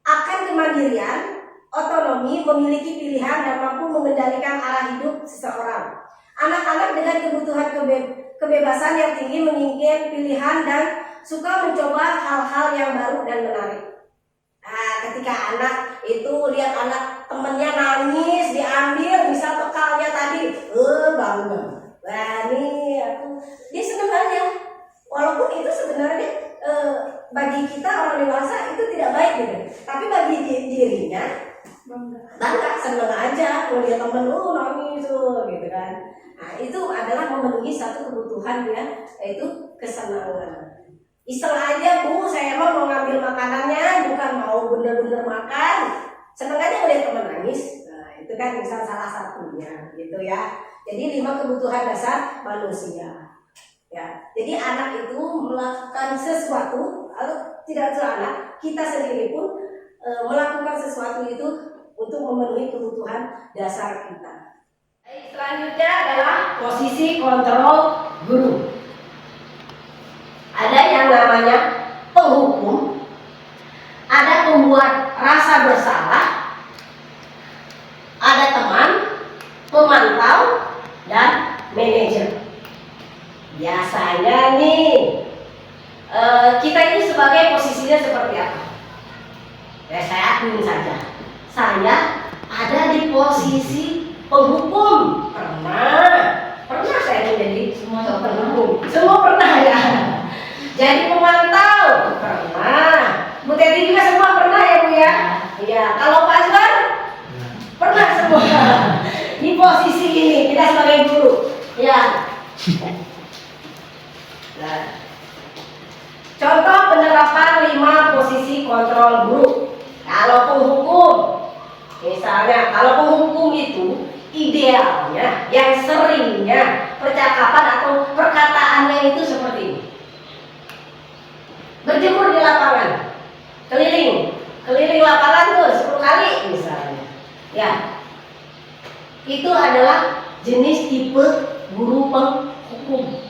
akan kemandirian, otonomi, memiliki pilihan dan mampu mengendalikan arah hidup seseorang. Anak-anak dengan kebutuhan kebebasan yang tinggi menginginkan pilihan dan suka mencoba hal-hal yang baru dan menarik. Nah, ketika anak itu lihat anak temennya nangis, diambil misal bekalnya tadi, bangga. Wah, ini aku, dia senang aja. Walaupun itu sebenarnya bagi kita orang dewasa itu tidak baik gitu. Tapi bagi dirinya bangga, senang aja kalau dia temen nangis gitu kan. Nah, itu adalah memenuhi satu kebutuhan dia, yaitu kesenangan. Iseng aja, Bu, saya mau ngambil makanannya, bukan mau bener-bener makan. Seneng aja melihat teman nangis. Nah, itu kan misal salah satunya, gitu ya. Jadi 5 kebutuhan dasar manusia. Ya, jadi anak itu melakukan sesuatu, atau tidak cuma anak, kita sendiri pun melakukan sesuatu itu untuk memenuhi kebutuhan dasar kita. Selanjutnya adalah posisi kontrol guru. Ada yang namanya penghukum, ada pembuat rasa bersalah, ada teman, pemantau, dan manajer. Biasanya nih kita ini sebagai posisinya seperti apa? Ya, saya akuin saja. Saya ada di posisi penghukum. Pernah saya menjadi semua penghukum. Semua pernah ya. Jadi pemantau pernah. Bu Teti juga semua pernah ya Bu ya. Iya. Kalau Pak Azwar pernah semua. Di posisi ini kita sebagai guru. Ya. Nah, contoh penerapan 5 posisi kontrol guru. Kalau penghukum, misalnya kalau penghukum itu idealnya, yang seringnya percakapan atau perkataannya itu seperti ini. Berjemur di lapangan, keliling lapangan tuh 10 kali misalnya. Ya, itu adalah jenis tipe guru penghukum.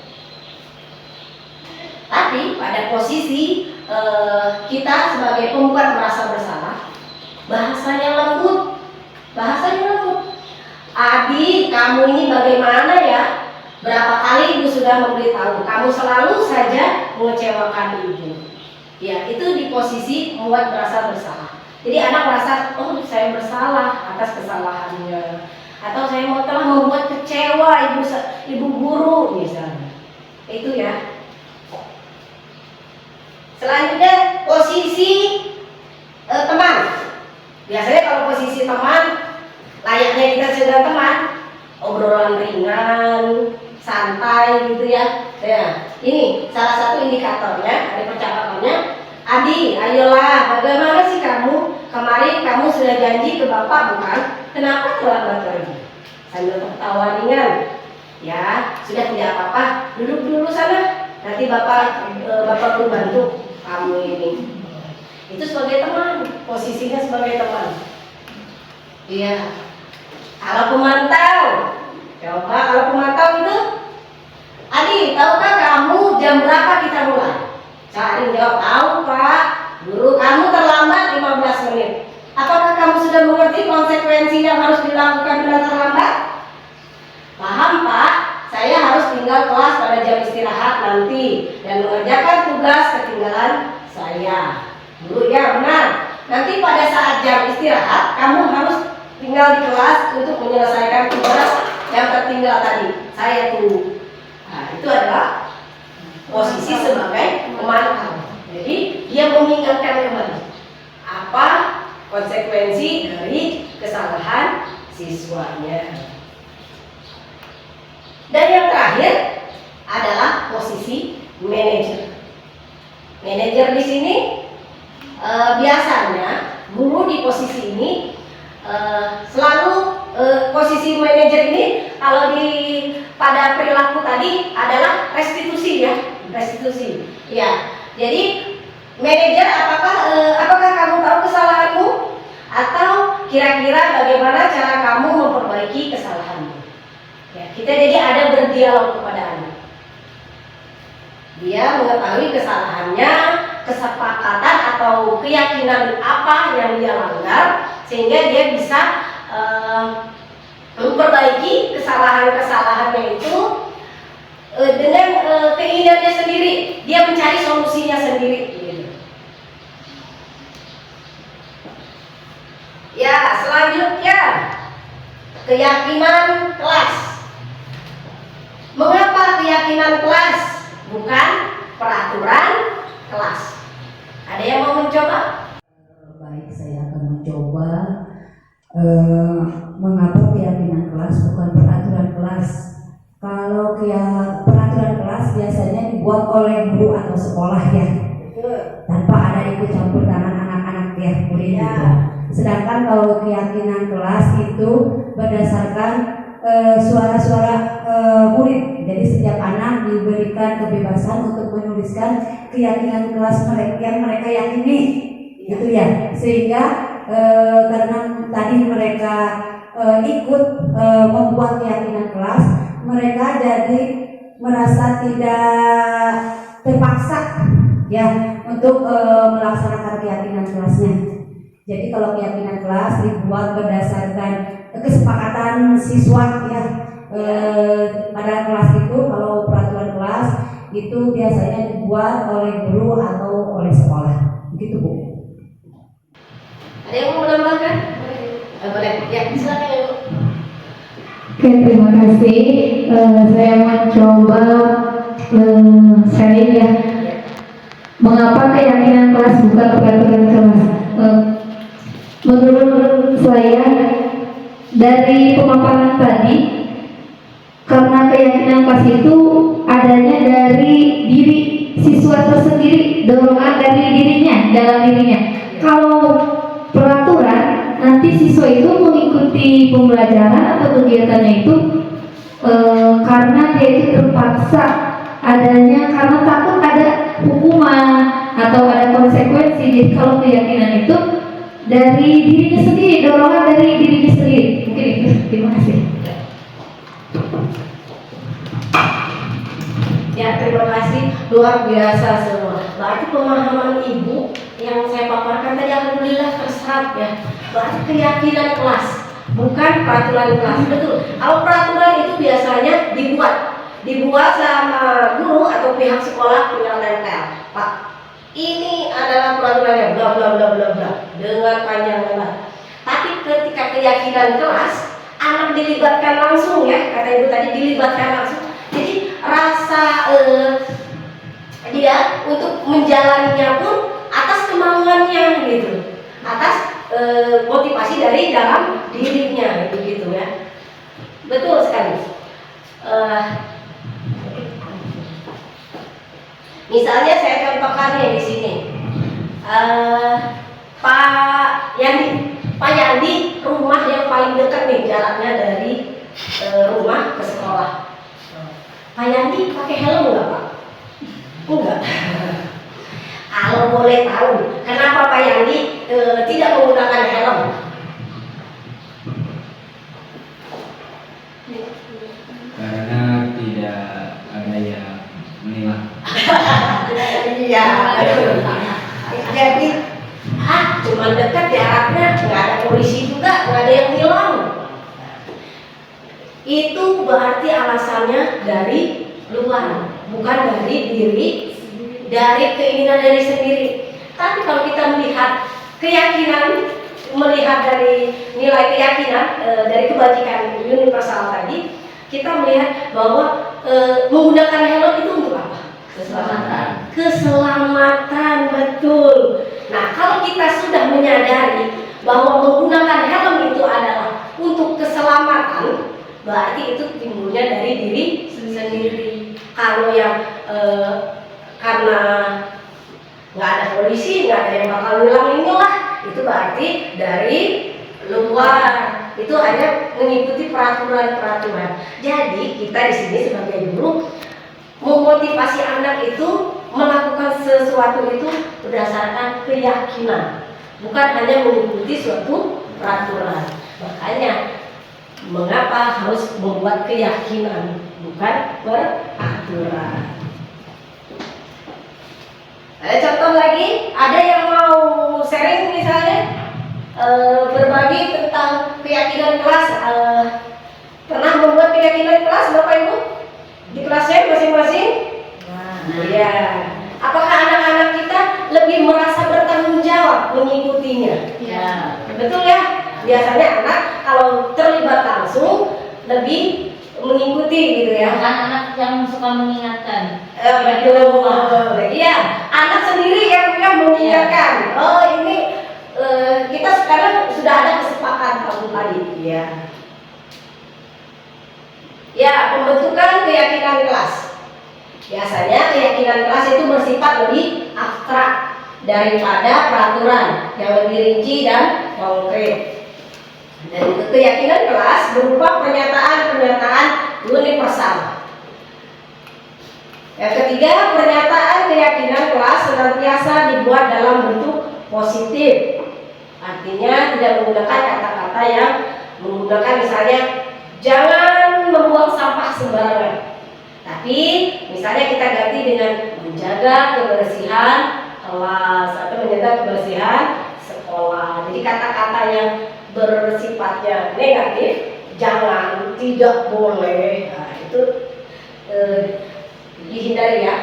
Tapi pada posisi kita sebagai pembuat merasa bersalah, bahasanya lembut. Abi, kamu ini bagaimana ya? Berapa kali ibu sudah memberitahu, kamu selalu saja mengecewakan ibu. Ya, itu di posisi membuat merasa bersalah. Jadi anak merasa, oh saya bersalah atas kesalahannya, atau saya telah membuat kecewa ibu guru misalnya. Itu ya. Selanjutnya posisi teman. Biasanya kalau posisi teman, layaknya kita sedang teman, obrolan ringan, santai gitu ya. Ya, ini salah satu indikatornya dari percakapannya. Adi, ayolah, bagaimana sih kamu? Kemarin kamu sudah janji ke bapak bukan? Kenapa terlambat lagi? Sambil tertawa ringan. Ya, sudah tidak apa-apa. Duduk dulu sana. Nanti bapak bantu kamu ini. Itu sebagai teman, posisinya sebagai teman. Iya. Kalau pemantau, coba kalau pemantau itu, Adi, tahukah kamu jam berapa kita mulai? Cari jawab, tahu Pak. Guru kamu terlambat 15 menit. Apakah kamu sudah mengerti konsekuensi yang harus dilakukan bila terlambat? Paham Pak. Saya harus tinggal kelas pada jam istirahat nanti dan mengerjakan tugas ketinggalan saya. Guru, ya benar. Nanti pada saat jam istirahat kamu harus tinggal di kelas untuk menyelesaikan tugas yang tertinggal tadi. Saya tunggu. Nah, itu adalah posisi sebagai pemantau. Jadi dia mengingatkan kembali apa konsekuensi dari kesalahan siswanya. Dan yang terakhir adalah posisi manajer. Manajer di sini biasanya guru di posisi ini selalu posisi manajer ini kalau di pada perilaku tadi adalah restitusi ya, restitusi. Ya, jadi manajer apakah kamu tahu kesalahanmu atau kira-kira bagaimana cara kamu memperbaiki kesalahanmu? Ya, kita jadi ada berdialog kepada anak. Dia mengetahui kesalahannya, kesepakatan atau keyakinan apa yang dia langgar, sehingga dia bisa memperbaiki kesalahan-kesalahannya itu dengan keinginannya sendiri. Dia mencari solusinya sendiri. Ya, selanjutnya keyakinan kelas. Mengapa keyakinan kelas bukan peraturan kelas? Ada yang mau mencoba? Baik, saya akan mencoba. Mengapa keyakinan kelas bukan peraturan kelas? Kalau peraturan kelas biasanya dibuat oleh guru atau sekolah ya, tanpa ada ikut campur tangan anak-anak ya, murid itu. Sedangkan kalau keyakinan kelas itu berdasarkan suara-suara murid. Jadi setiap anak diberikan kebebasan untuk menuliskan keyakinan kelas yang mereka yakini, gitu ya. Sehingga karena tadi mereka ikut membuat keyakinan kelas, mereka jadi merasa tidak terpaksa ya untuk melaksanakan keyakinan kelasnya. Jadi kalau keyakinan kelas dibuat berdasarkan kesepakatan siswa ya pada kelas itu, kalau peraturan kelas itu biasanya dibuat oleh guru atau oleh sekolah. Begitu Bu. Ada yang mau menambahkan? Boleh. Ya, silakan ya Bu. Oke, terima kasih. Saya mencoba sharing ya. Mengapa keyakinan kelas bukan peraturan kelas? Menurut saya dari pemaparan tadi, karena keyakinan kelas itu adanya dari diri siswa tersendiri, dorongan dari dirinya, dalam dirinya. Kalau peraturan, nanti siswa itu mengikuti pembelajaran atau kegiatannya itu karena dia itu terpaksa adanya, karena takut ada hukuman atau ada konsekuensi. Jadi kalau keyakinan itu dari dirinya sendiri, dorongan dari dirinya sendiri. Mungkin itu. Terima kasih. Ya, terima kasih, luar biasa semua. Berarti pemahaman ibu yang saya paparkan tadi alhamdulillah terserap ya. Berarti keyakinan kelas, bukan peraturan kelas. Betul. Kalau peraturan itu biasanya dibuat sama guru atau pihak sekolah, tinggal nempel. Pak, ini adalah peraturannya bla bla bla bla bla dengan panjang lebar. Tapi ketika keyakinan kelas, anak dilibatkan langsung ya, kata ibu tadi, dilibatkan langsung. Jadi rasa dia untuk menjalaninya pun atas kemauannya gitu, atas motivasi dari dalam dirinya gitu ya. Betul sekali. Misalnya saya contohkan ya di sini, Pak Yandi, rumah yang paling dekat nih jaraknya dari rumah ke sekolah. Pak Yandi pakai helm nggak Pak? Enggak. Kalau boleh tahu, kenapa Pak Yandi tidak menggunakan helm? Karena tidak ada yang menilang. Iya. Jadi, cuma dekat jaraknya, nggak ada polisi juga, nggak ada yang hilang. Itu berarti alasannya dari luar, bukan dari diri, dari keinginan dari sendiri. Tapi kalau kita melihat keyakinan, melihat dari nilai keyakinan dari kebajikan universal tadi, kita melihat bahwa menggunakan helm itu untuk apa? Keselamatan. Keselamatan, betul. Nah, kalau kita sudah menyadari bahwa menggunakan helm itu adalah untuk keselamatan, berarti itu timbulnya dari diri sendiri. Kalau yang karena nggak ada polisi, nggak ada yang bakal bilang inilah, itu berarti dari luar itu hanya mengikuti peraturan-peraturan. Jadi kita di sini sebagai guru memotivasi anak itu melakukan sesuatu itu berdasarkan keyakinan, bukan hanya mengikuti suatu peraturan. Makanya mengapa harus membuat keyakinan, bukan peraturan. Contoh lagi, ada yang mau sharing misalnya berbagi tentang keyakinan kelas. Pernah membuat keyakinan kelas Bapak Ibu di kelasnya masing-masing? Iya. Apakah anak-anak kita lebih merasa bertanggung jawab mengikutinya? Ya. Betul ya? Biasanya anak kalau terlibat langsung lebih mengikuti gitu ya. Anak-anak yang suka mengingatkan. Betul. Iya, anak sendiri yang mengingatkan. Oh ini kita sekarang sudah ada kesepakatan tadi. Ya. Ya, pembentukan keyakinan kelas. Biasanya keyakinan kelas itu bersifat lebih abstrak daripada peraturan yang lebih rinci dan konkret. Dan keyakinan kelas berupa pernyataan-pernyataan universal. Yang ketiga, pernyataan keyakinan kelas senantiasa dibuat dalam bentuk positif. Artinya tidak menggunakan kata-kata yang menggunakan misalnya jangan membuang sampah sembarangan. Tapi misalnya kita ganti dengan menjaga kebersihan kelas atau menjaga kebersihan sekolah. Jadi kata-kata yang bersifatnya negatif, jangan, tidak boleh, nah, itu dihindari ya.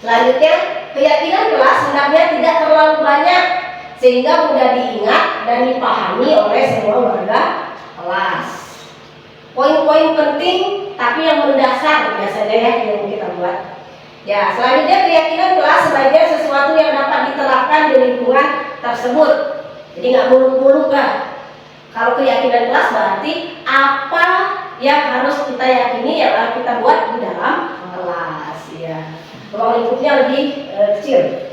Selanjutnya, keyakinan kelas hendaknya tidak terlalu banyak sehingga mudah diingat dan dipahami oleh semua warga kelas. Poin-poin penting tapi yang mendasar biasanya ya yang kita buat. Ya, selanjutnya keyakinan kelas sebagai sesuatu yang dapat diterapkan di lingkungan tersebut. Jadi nggak muluk-muluk kan. Kalau keyakinan kelas berarti apa yang harus kita yakini yang harus kita buat di dalam kelas ya. Ruang lingkupnya lebih kecil.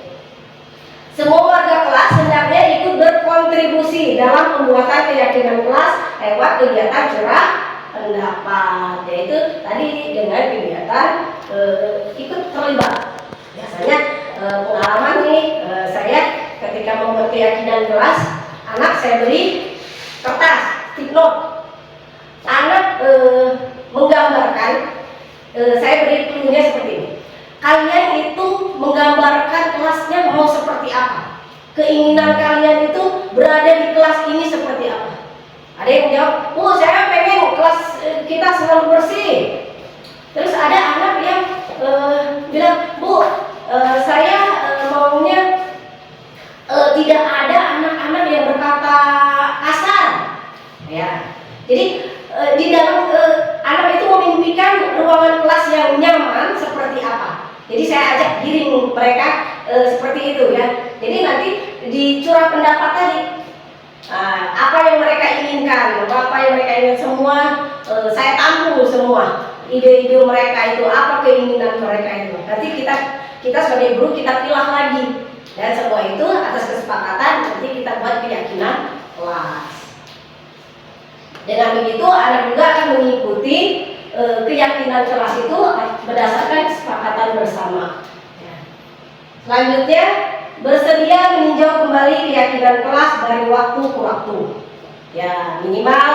Semua warga kelas hendaknya ikut berkontribusi dalam pembuatan keyakinan kelas lewat kegiatan curah pendapat, yaitu tadi dengan kegiatan ikut terlibat. Biasanya pengalaman nih saya ketika membuat keyakinan kelas, anak saya beri kertas, stick note. Anak menggambarkan, saya beri clue-nya seperti ini. Kalian itu menggambarkan kelasnya mau seperti apa? Keinginan kalian itu berada di kelas ini seperti apa? Ada yang jawab, saya pengen kelas kita selalu bersih. Terus ada anak yang bilang, Bu, saya maunya tidak ada anak-anak yang berkata kasar. Ya, jadi di dalam anak itu memimpikan ruangan kelas yang nyaman seperti apa. Jadi saya ajak giring mereka seperti itu ya. Jadi nanti di curah pendapat tadi apa yang mereka inginkan, apa yang mereka inginkan semua saya tampung semua ide-ide mereka itu, apa keinginan mereka itu. Nanti kita sebagai guru kita pilah lagi dan semua itu atas kesepakatan nanti kita buat keyakinan kelas. Dengan begitu anak juga akan mengikuti keyakinan kelas itu berdasarkan kesepakatan bersama. Ya. Selanjutnya, bersedia meninjau kembali keyakinan kelas dari waktu ke waktu. Ya, minimal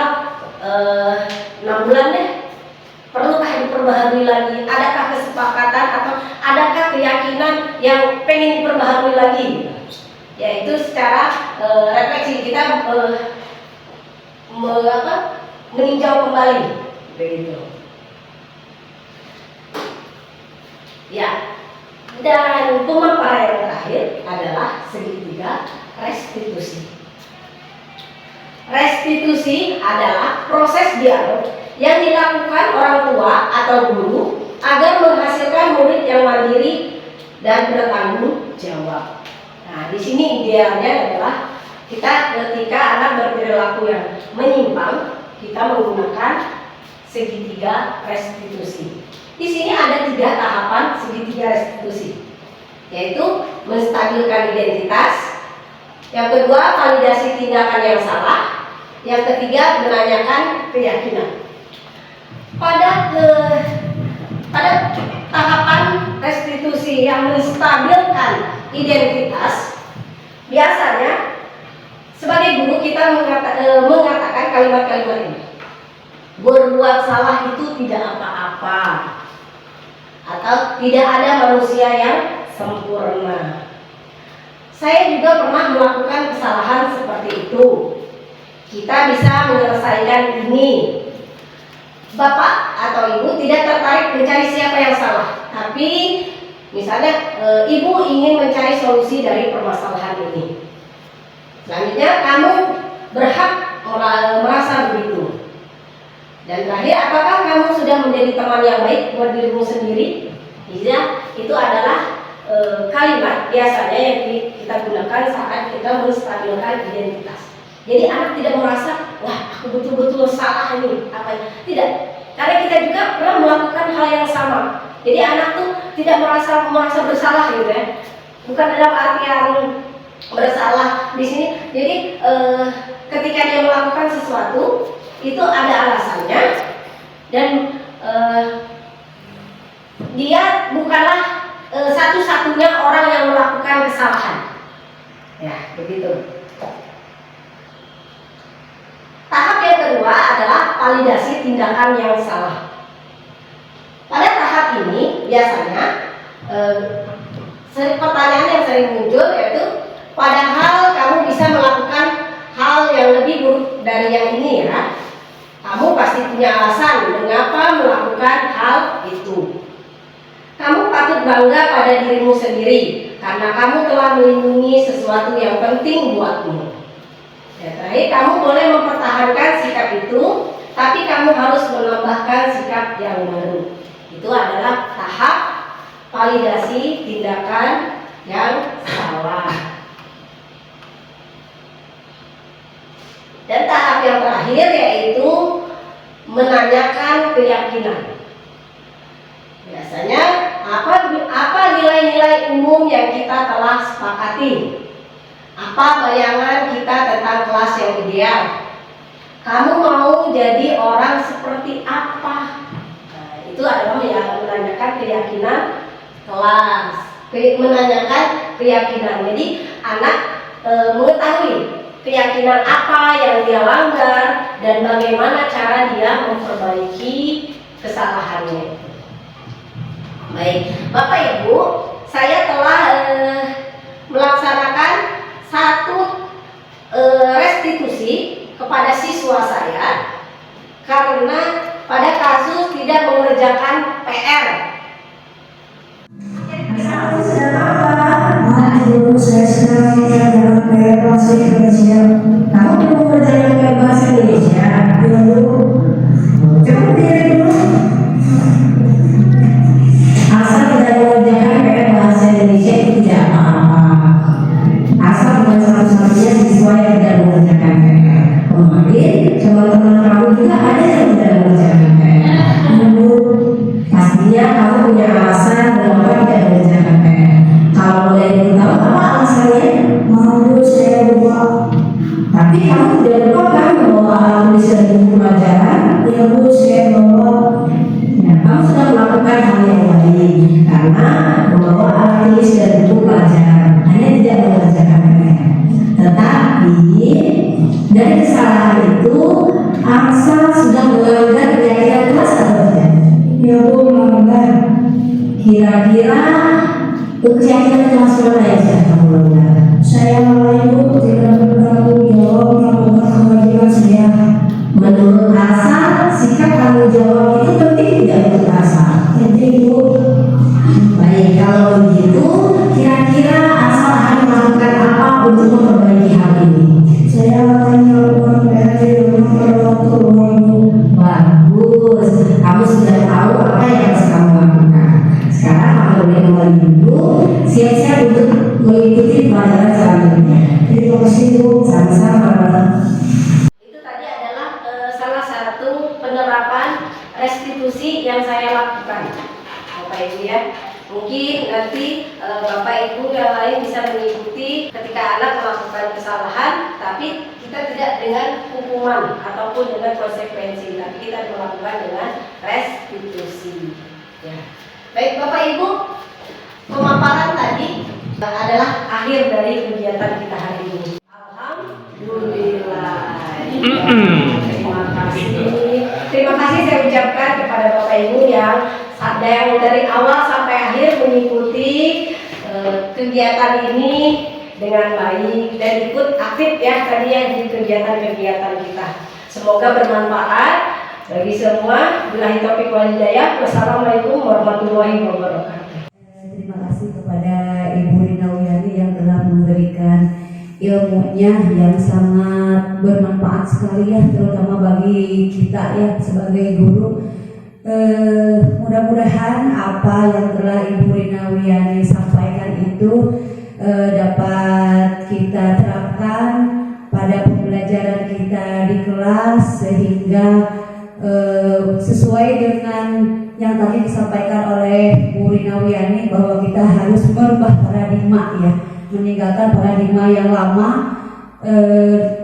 6 bulan deh. Perlukah diperbaharui lagi? Adakah kesepakatan atau adakah keyakinan yang pengen diperbaharui lagi? Yaitu secara refleksi kita meninjau kembali, begitu. Ya, dan pemaparan yang terakhir adalah segitiga restitusi. Restitusi adalah proses dialog yang dilakukan orang tua atau guru agar menghasilkan murid yang mandiri dan bertanggung jawab. Nah, di sini idealnya adalah kita ketika anak berperilaku yang menyimpang, kita menggunakan segitiga restitusi. Di sini ada 3 tahapan segitiga restitusi, yaitu menstabilkan identitas, yang kedua validasi tindakan yang salah, Yang ketiga, menanyakan keyakinan. Pada tahapan restitusi yang menstabilkan identitas, biasanya sebagai guru kita mengatakan kalimat-kalimat ini. Berbuat salah itu tidak apa-apa, atau tidak ada manusia yang sempurna. Saya juga pernah melakukan kesalahan seperti itu. Kita bisa menyelesaikan ini. Bapak atau ibu tidak tertarik mencari siapa yang salah, tapi misalnya ibu ingin mencari solusi dari permasalahan ini. Selanjutnya kamu berhak merasa begitu. Dan terakhir, apakah kamu sudah menjadi teman yang baik buat dirimu sendiri? Iya, itu adalah kalimat biasanya yang kita gunakan saat kita menstabilkan identitas. Jadi anak tidak merasa, wah aku betul-betul salah ini, apa? Tidak, karena kita juga pernah melakukan hal yang sama. Jadi anak tuh tidak merasa bersalah gitu ya. Bukan dalam artian bersalah di sini. Jadi ketika dia melakukan sesuatu itu ada alasannya dan dia bukanlah satu-satunya orang yang melakukan kesalahan. Ya, begitu. Tahap yang kedua adalah validasi tindakan yang salah. Pada tahap ini biasanya pertanyaan yang sering muncul yaitu, padahal kamu bisa melakukan hal yang lebih buruk dari yang ini ya. Kamu pasti punya alasan mengapa melakukan hal itu. Kamu patut bangga pada dirimu sendiri karena kamu telah melindungi sesuatu yang penting buatmu. Ya, terakhir, kamu boleh mempertahankan sikap itu, tapi kamu harus menambahkan sikap yang baru. Itu adalah tahap validasi tindakan yang salah. Dan tahap yang terakhir yaitu menanyakan keyakinan. Biasanya apa nilai-nilai umum yang kita telah sepakati? Apa bayangan kita tentang kelas yang ideal? Kamu mau jadi orang seperti apa? Nah, itu adalah menanyakan keyakinan kelas, menanyakan keyakinan. Jadi anak mengetahui keyakinan apa yang dia langgar dan bagaimana cara dia memperbaiki kesalahannya. Baik, Bapak Ibu, saya telah melaksanakan satu restitusi kepada siswa saya karena pada kasus tidak mengerjakan PR. Saya sedang dalam PR bahasa Indonesia. Kamu belum mengerjakan PR bahasa Indonesia? Dulu, coba diri dulu. Asal tidak mengerjakan PR bahasa Indonesia itu tidak apa-apa. Asal bukan satu-satunya siswa yang tidak mengerjakan PR. Kemarin teman-teman kamu juga ada yang tidak mengerjakan PR. Dulu, pastinya kamu punya alasan mengapa tidak mengerjakan PR. Kalau boleh tahu apa alasannya? Mau saya lupa. Tapi kamu tidak lupa kan membawa alat tulis dan buku pelajaran? Ya Bu, saya bawa. Nah, kamu sudah melakukan hal yang baik karena membawa alat tulis dan buku pelajaran, hanya tidak mengerjakan PR. Tetapi dari kesalahan itu, asal sudah melanggar keyakinan kelas atau tidak? Ya Bu, melanggar. Kira-kira keyakinan kelas mana yang sudah kamu langgar? Saya Ibu tidak bertanggung jawab melakukan kewajiban saya. Menurut asal, sikap tanggung jawab itu penting tidak menurut asal? Penting Bu. Baik, kalau begitu, kira-kira asal akan melakukan apa untuk memperbaiki hal ini? Saya akan melakukan PR di rumah waktu Bu. Bagus, kamu sudah tahu apa yang harus kamu lakukan. Sekarang kamu boleh kembali dulu, siap-siap untuk mengikuti pelajaran selanjutnya. Terima kasih Bu. Sama-sama. Itu tadi adalah salah satu penerapan restitusi yang saya lakukan, Bapak Ibu ya. Mungkin nanti Bapak Ibu yang lain bisa mengikuti ketika anak melakukan kesalahan, tapi kita Kita tidak dengan hukuman ataupun dengan konsekuensi, tapi kita melakukan dengan restitusi. Ya. Baik Bapak Ibu, pemaparan tadi adalah akhir dari kegiatan kita hari ini. Alhamdulillah. Terima kasih saya ucapkan kepada Bapak Ibu yang dari awal sampai akhir mengikuti kegiatan ini dengan baik dan ikut aktif ya tadi ya di kegiatan-kegiatan kita. Semoga bermanfaat bagi semua. Billahi taufiq wal hidayah. Wassalamualaikum warahmatullahi wabarakatuh. Terima kasih kepada Ibu Rina Wiyani yang telah memberikan ilmunya yang sangat bermanfaat sekali ya, terutama bagi kita ya sebagai guru. Mudah-mudahan apa yang telah Ibu Rina Wiyani sampaikan itu dapat kita terapkan pada pembelajaran kita di kelas sehingga sesuai dengan yang tadi disampaikan oleh Bu Rina Wiyani bahwa kita harus merubah paradigma ya, meninggalkan paradigma yang lama,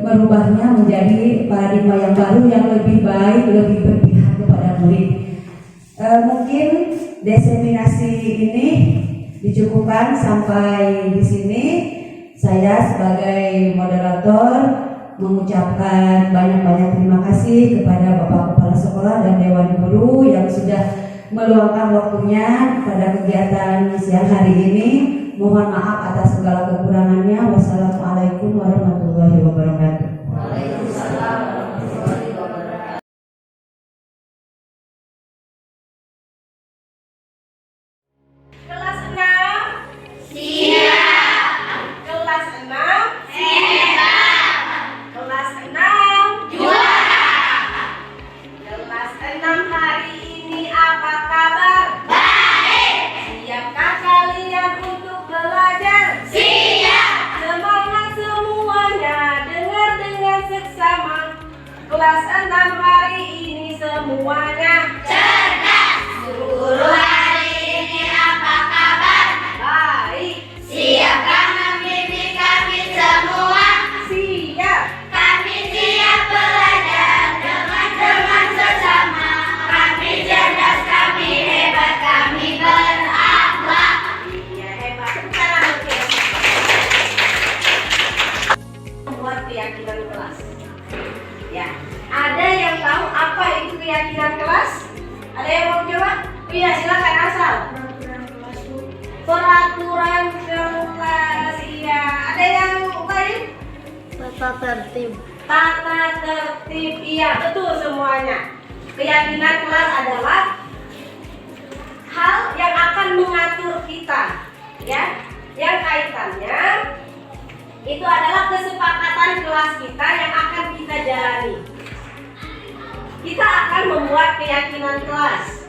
merubahnya menjadi paradigma yang baru yang lebih baik, lebih berpihak kepada murid. Mungkin diseminasi ini dicukupkan sampai di sini. Saya sebagai moderator mengucapkan banyak-banyak terima kasih kepada Bapak Kepala Sekolah dan Dewan Guru yang sudah meluangkan waktunya pada kegiatan siang hari ini. Mohon maaf atas segala kekurangannya. Wassalamualaikum warahmatullahi wabarakatuh. Waalaikumsalam. Kelas 6 siap. Kelas 6 hebat. Kelas 6 juara. Kelas 6 hari ini apa kabar? Baik. Siapkah kalian untuk belajar? Siap. Semangat semuanya, dengar dengan seksama. Kelas 6 hari ini semuanya cerdas. Guru hari ini apa kabar? Baik. Siapkah membimbing kami semua? Siap. Kami siap belajar dengan sesama. Kami cerdas, kami hebat, kami berakhlak. Iya hebat. Cara mungkin membuat keyakinan kelas. Ya. Ada yang tahu apa itu keyakinan kelas? Ada yang mau coba? Iya, silakan asal. Peraturan kelas, iya. Ada yang lain? Tata tertib. Tata tertib, iya betul semuanya. Keyakinan kelas adalah hal yang akan mengatur kita, ya. Yang kaitannya itu adalah kesepakatan kelas kita yang akan kita jalani. Kita akan membuat keyakinan kelas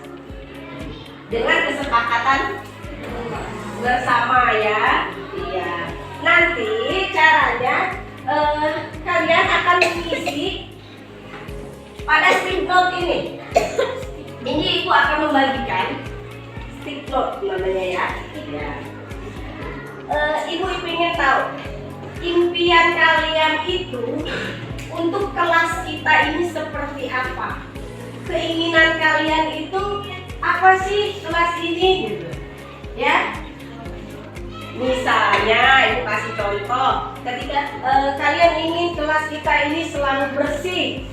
dengan kesepakatan bersama ya. Iya. Nanti caranya kalian akan mengisi pada stick note ini. Ini ibu akan membagikan stick note namanya ya. Ya. Ibu ingin tahu impian kalian itu untuk kelas kita ini seperti apa? Keinginan kalian itu apa sih kelas ini gitu? Ya. Misalnya, ibu kasih contoh, ketika kalian ingin kelas kita ini selalu bersih,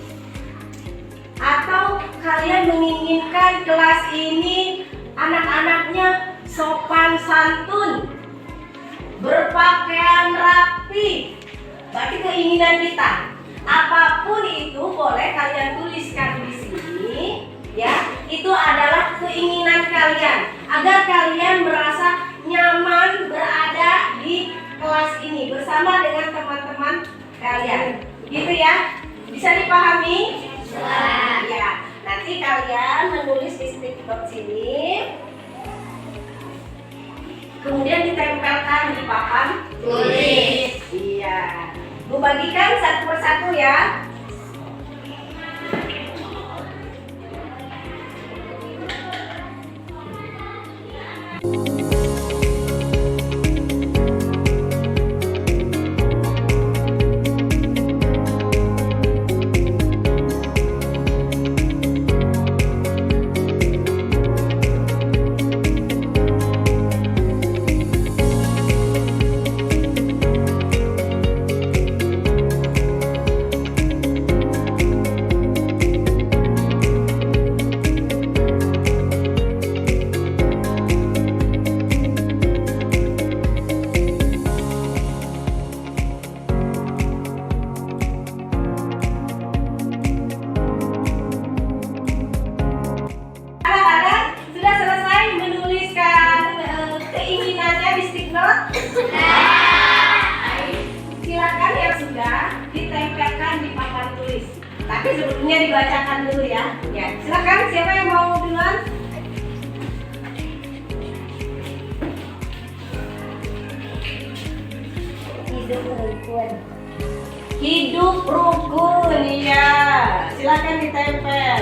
atau kalian menginginkan kelas ini anak-anaknya sopan santun, berpakaian rapi, berarti keinginan kita. Apapun itu boleh kalian tuliskan di sini, ya. Itu adalah keinginan kalian agar kalian merasa nyaman berada di kelas ini bersama dengan teman-teman kalian. Gitu ya? Bisa dipahami? Ya. Nanti kalian menulis di stick note sini. Kemudian ditempelkan di papan tulis. Iya. Bu bagikan satu persatu ya. sebelumnya dibacakan dulu ya. Ya, silakan siapa yang mau duluan? Hidup rukun, iya. Silakan ditempel.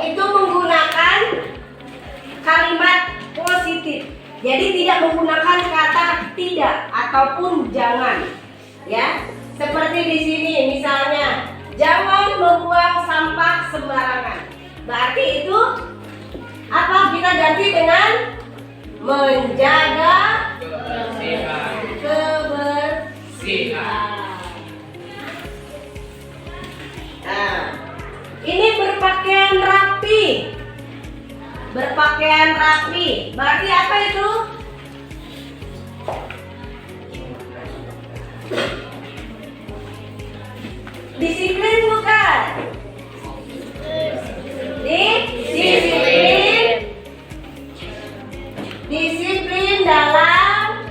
Itu menggunakan kalimat positif. Jadi tidak menggunakan kata tidak ataupun jangan. Ya, seperti di sini misalnya, jangan membuang sampah sembarangan. Berarti itu apa? Kita ganti dengan menjaga kebersihan. Nah, ini berpakaian rapi. Berpakaian rapi. Berarti apa itu? Disiplin bukan? Disiplin. Disiplin dalam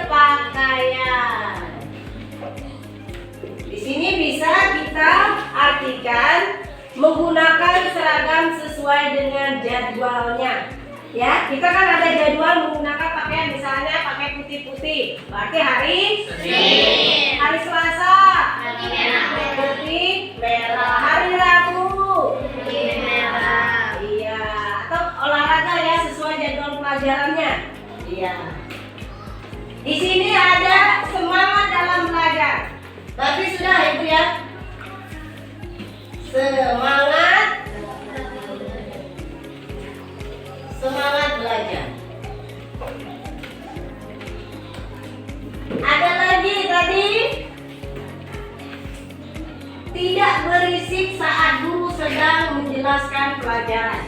berpakaian. Di sini bisa kita artikan menggunakan seragam sesuai dengan jadwalnya. Ya, kita kan ada jadwal menggunakan pakaian, misalnya pakai putih-putih. Berarti hari Senin, hari Selasa putih merah, hari Rabu putih merah. Iya, atau olahraga ya sesuai jadwal pelajarannya. Iya. Di sini ada semangat dalam belajar. Berarti sudah Ibu ya. Semangat belajar. Ada lagi tadi, tidak berisik saat guru sedang menjelaskan pelajaran.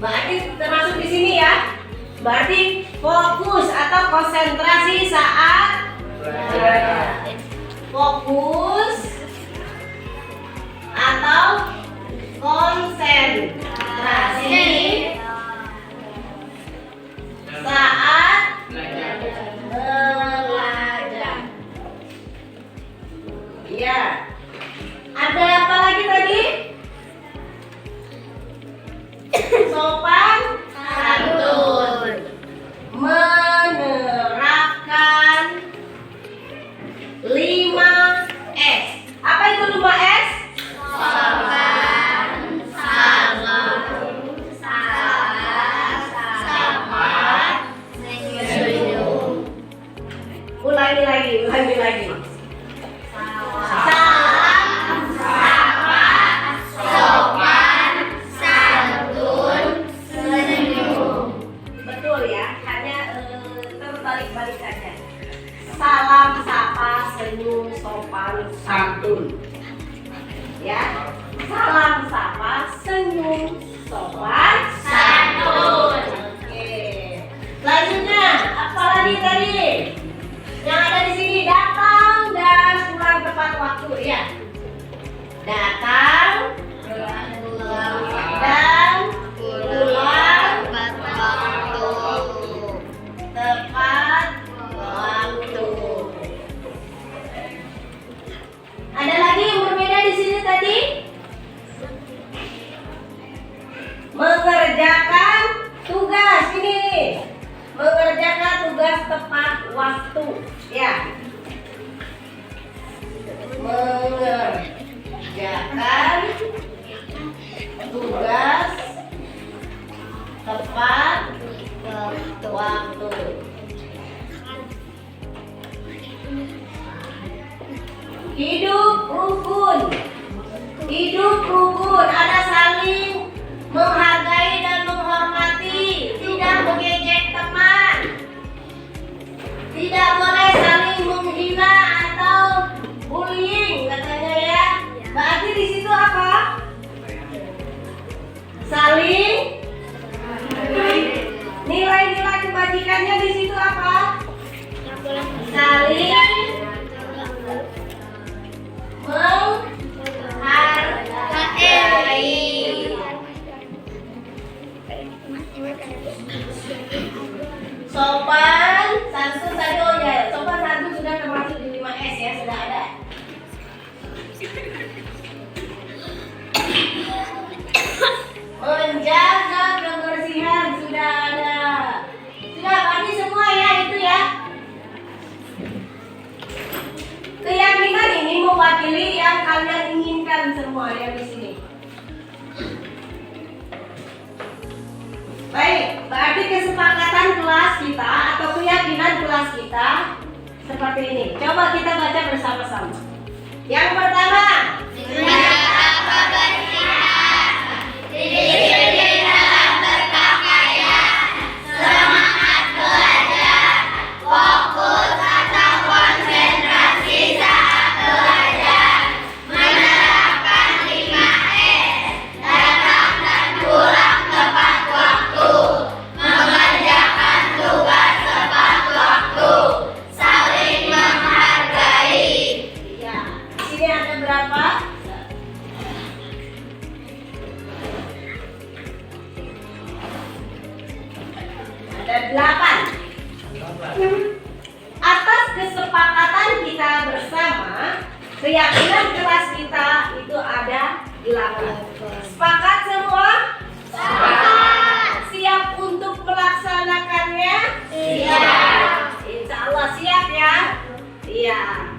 Berarti termasuk di sini ya. Berarti fokus atau konsentrasi saat belajar. Fokus atau konsentrasi saat belajar. Ya. Ada apa lagi tadi? Sopan santun. Menerapkan 5S. Apa itu 5S? Sopan, santun, sabar, senyum. Ulangi lagi. Salam, sapa, sopan, santun, senyum. Betul ya, hanya terbalik-balik saja. Salam, sapa, senyum, sopan, santun. Ya, salam, sapa, senyum, sopan, santun. Oke. Selanjutnya, apa lagi tadi? Yang ada di sini, datang dan pulang tepat waktu ya. Datang dan pulang tepat waktu. Ada lagi yang berbeda di sini tadi? Mengerjakan tugas ini. Mengerjakan tugas tepat waktu. Ya. Mengerjakan tugas tepat waktu. Hidup rukun. Hidup rukun, ada saling menghargai dan menghormati, tidak mengejek teman, tidak boleh saling menghina atau bullying katanya ya. Berarti di situ apa? Saling nilai-nilai kebajikannya di situ apa? Saling menghargai. Sopan santun tadi ya. Sopan santun sudah termasuk di 5S ya, sudah ada. Menjaga kebersihan sudah ada. Sudah pasti semua ya itu ya. Keyakinan ini mewakili yang kalian inginkan semua yang di sini. Baik, berarti kesepakatan kelas kita atau keyakinan kelas kita seperti ini. Coba kita baca bersama-sama. Yang pertama, menjaga kebersihan, disiplin dalam berpakaian, semangat belajar, fokus atau konsentrasi saat belajar, menerapkan 5S, datang dan pulang tepat waktu, mengerjakan tugas tepat waktu, saling menghargai. Ya, di sini ada berapa? Ada 8. Atas kesepakatan kita bersama, keyakinan kelas kita itu ada 8. Sepakat semua? Sepakat. Siap untuk melaksanakannya? Siap. Insya Allah siap ya? Iya.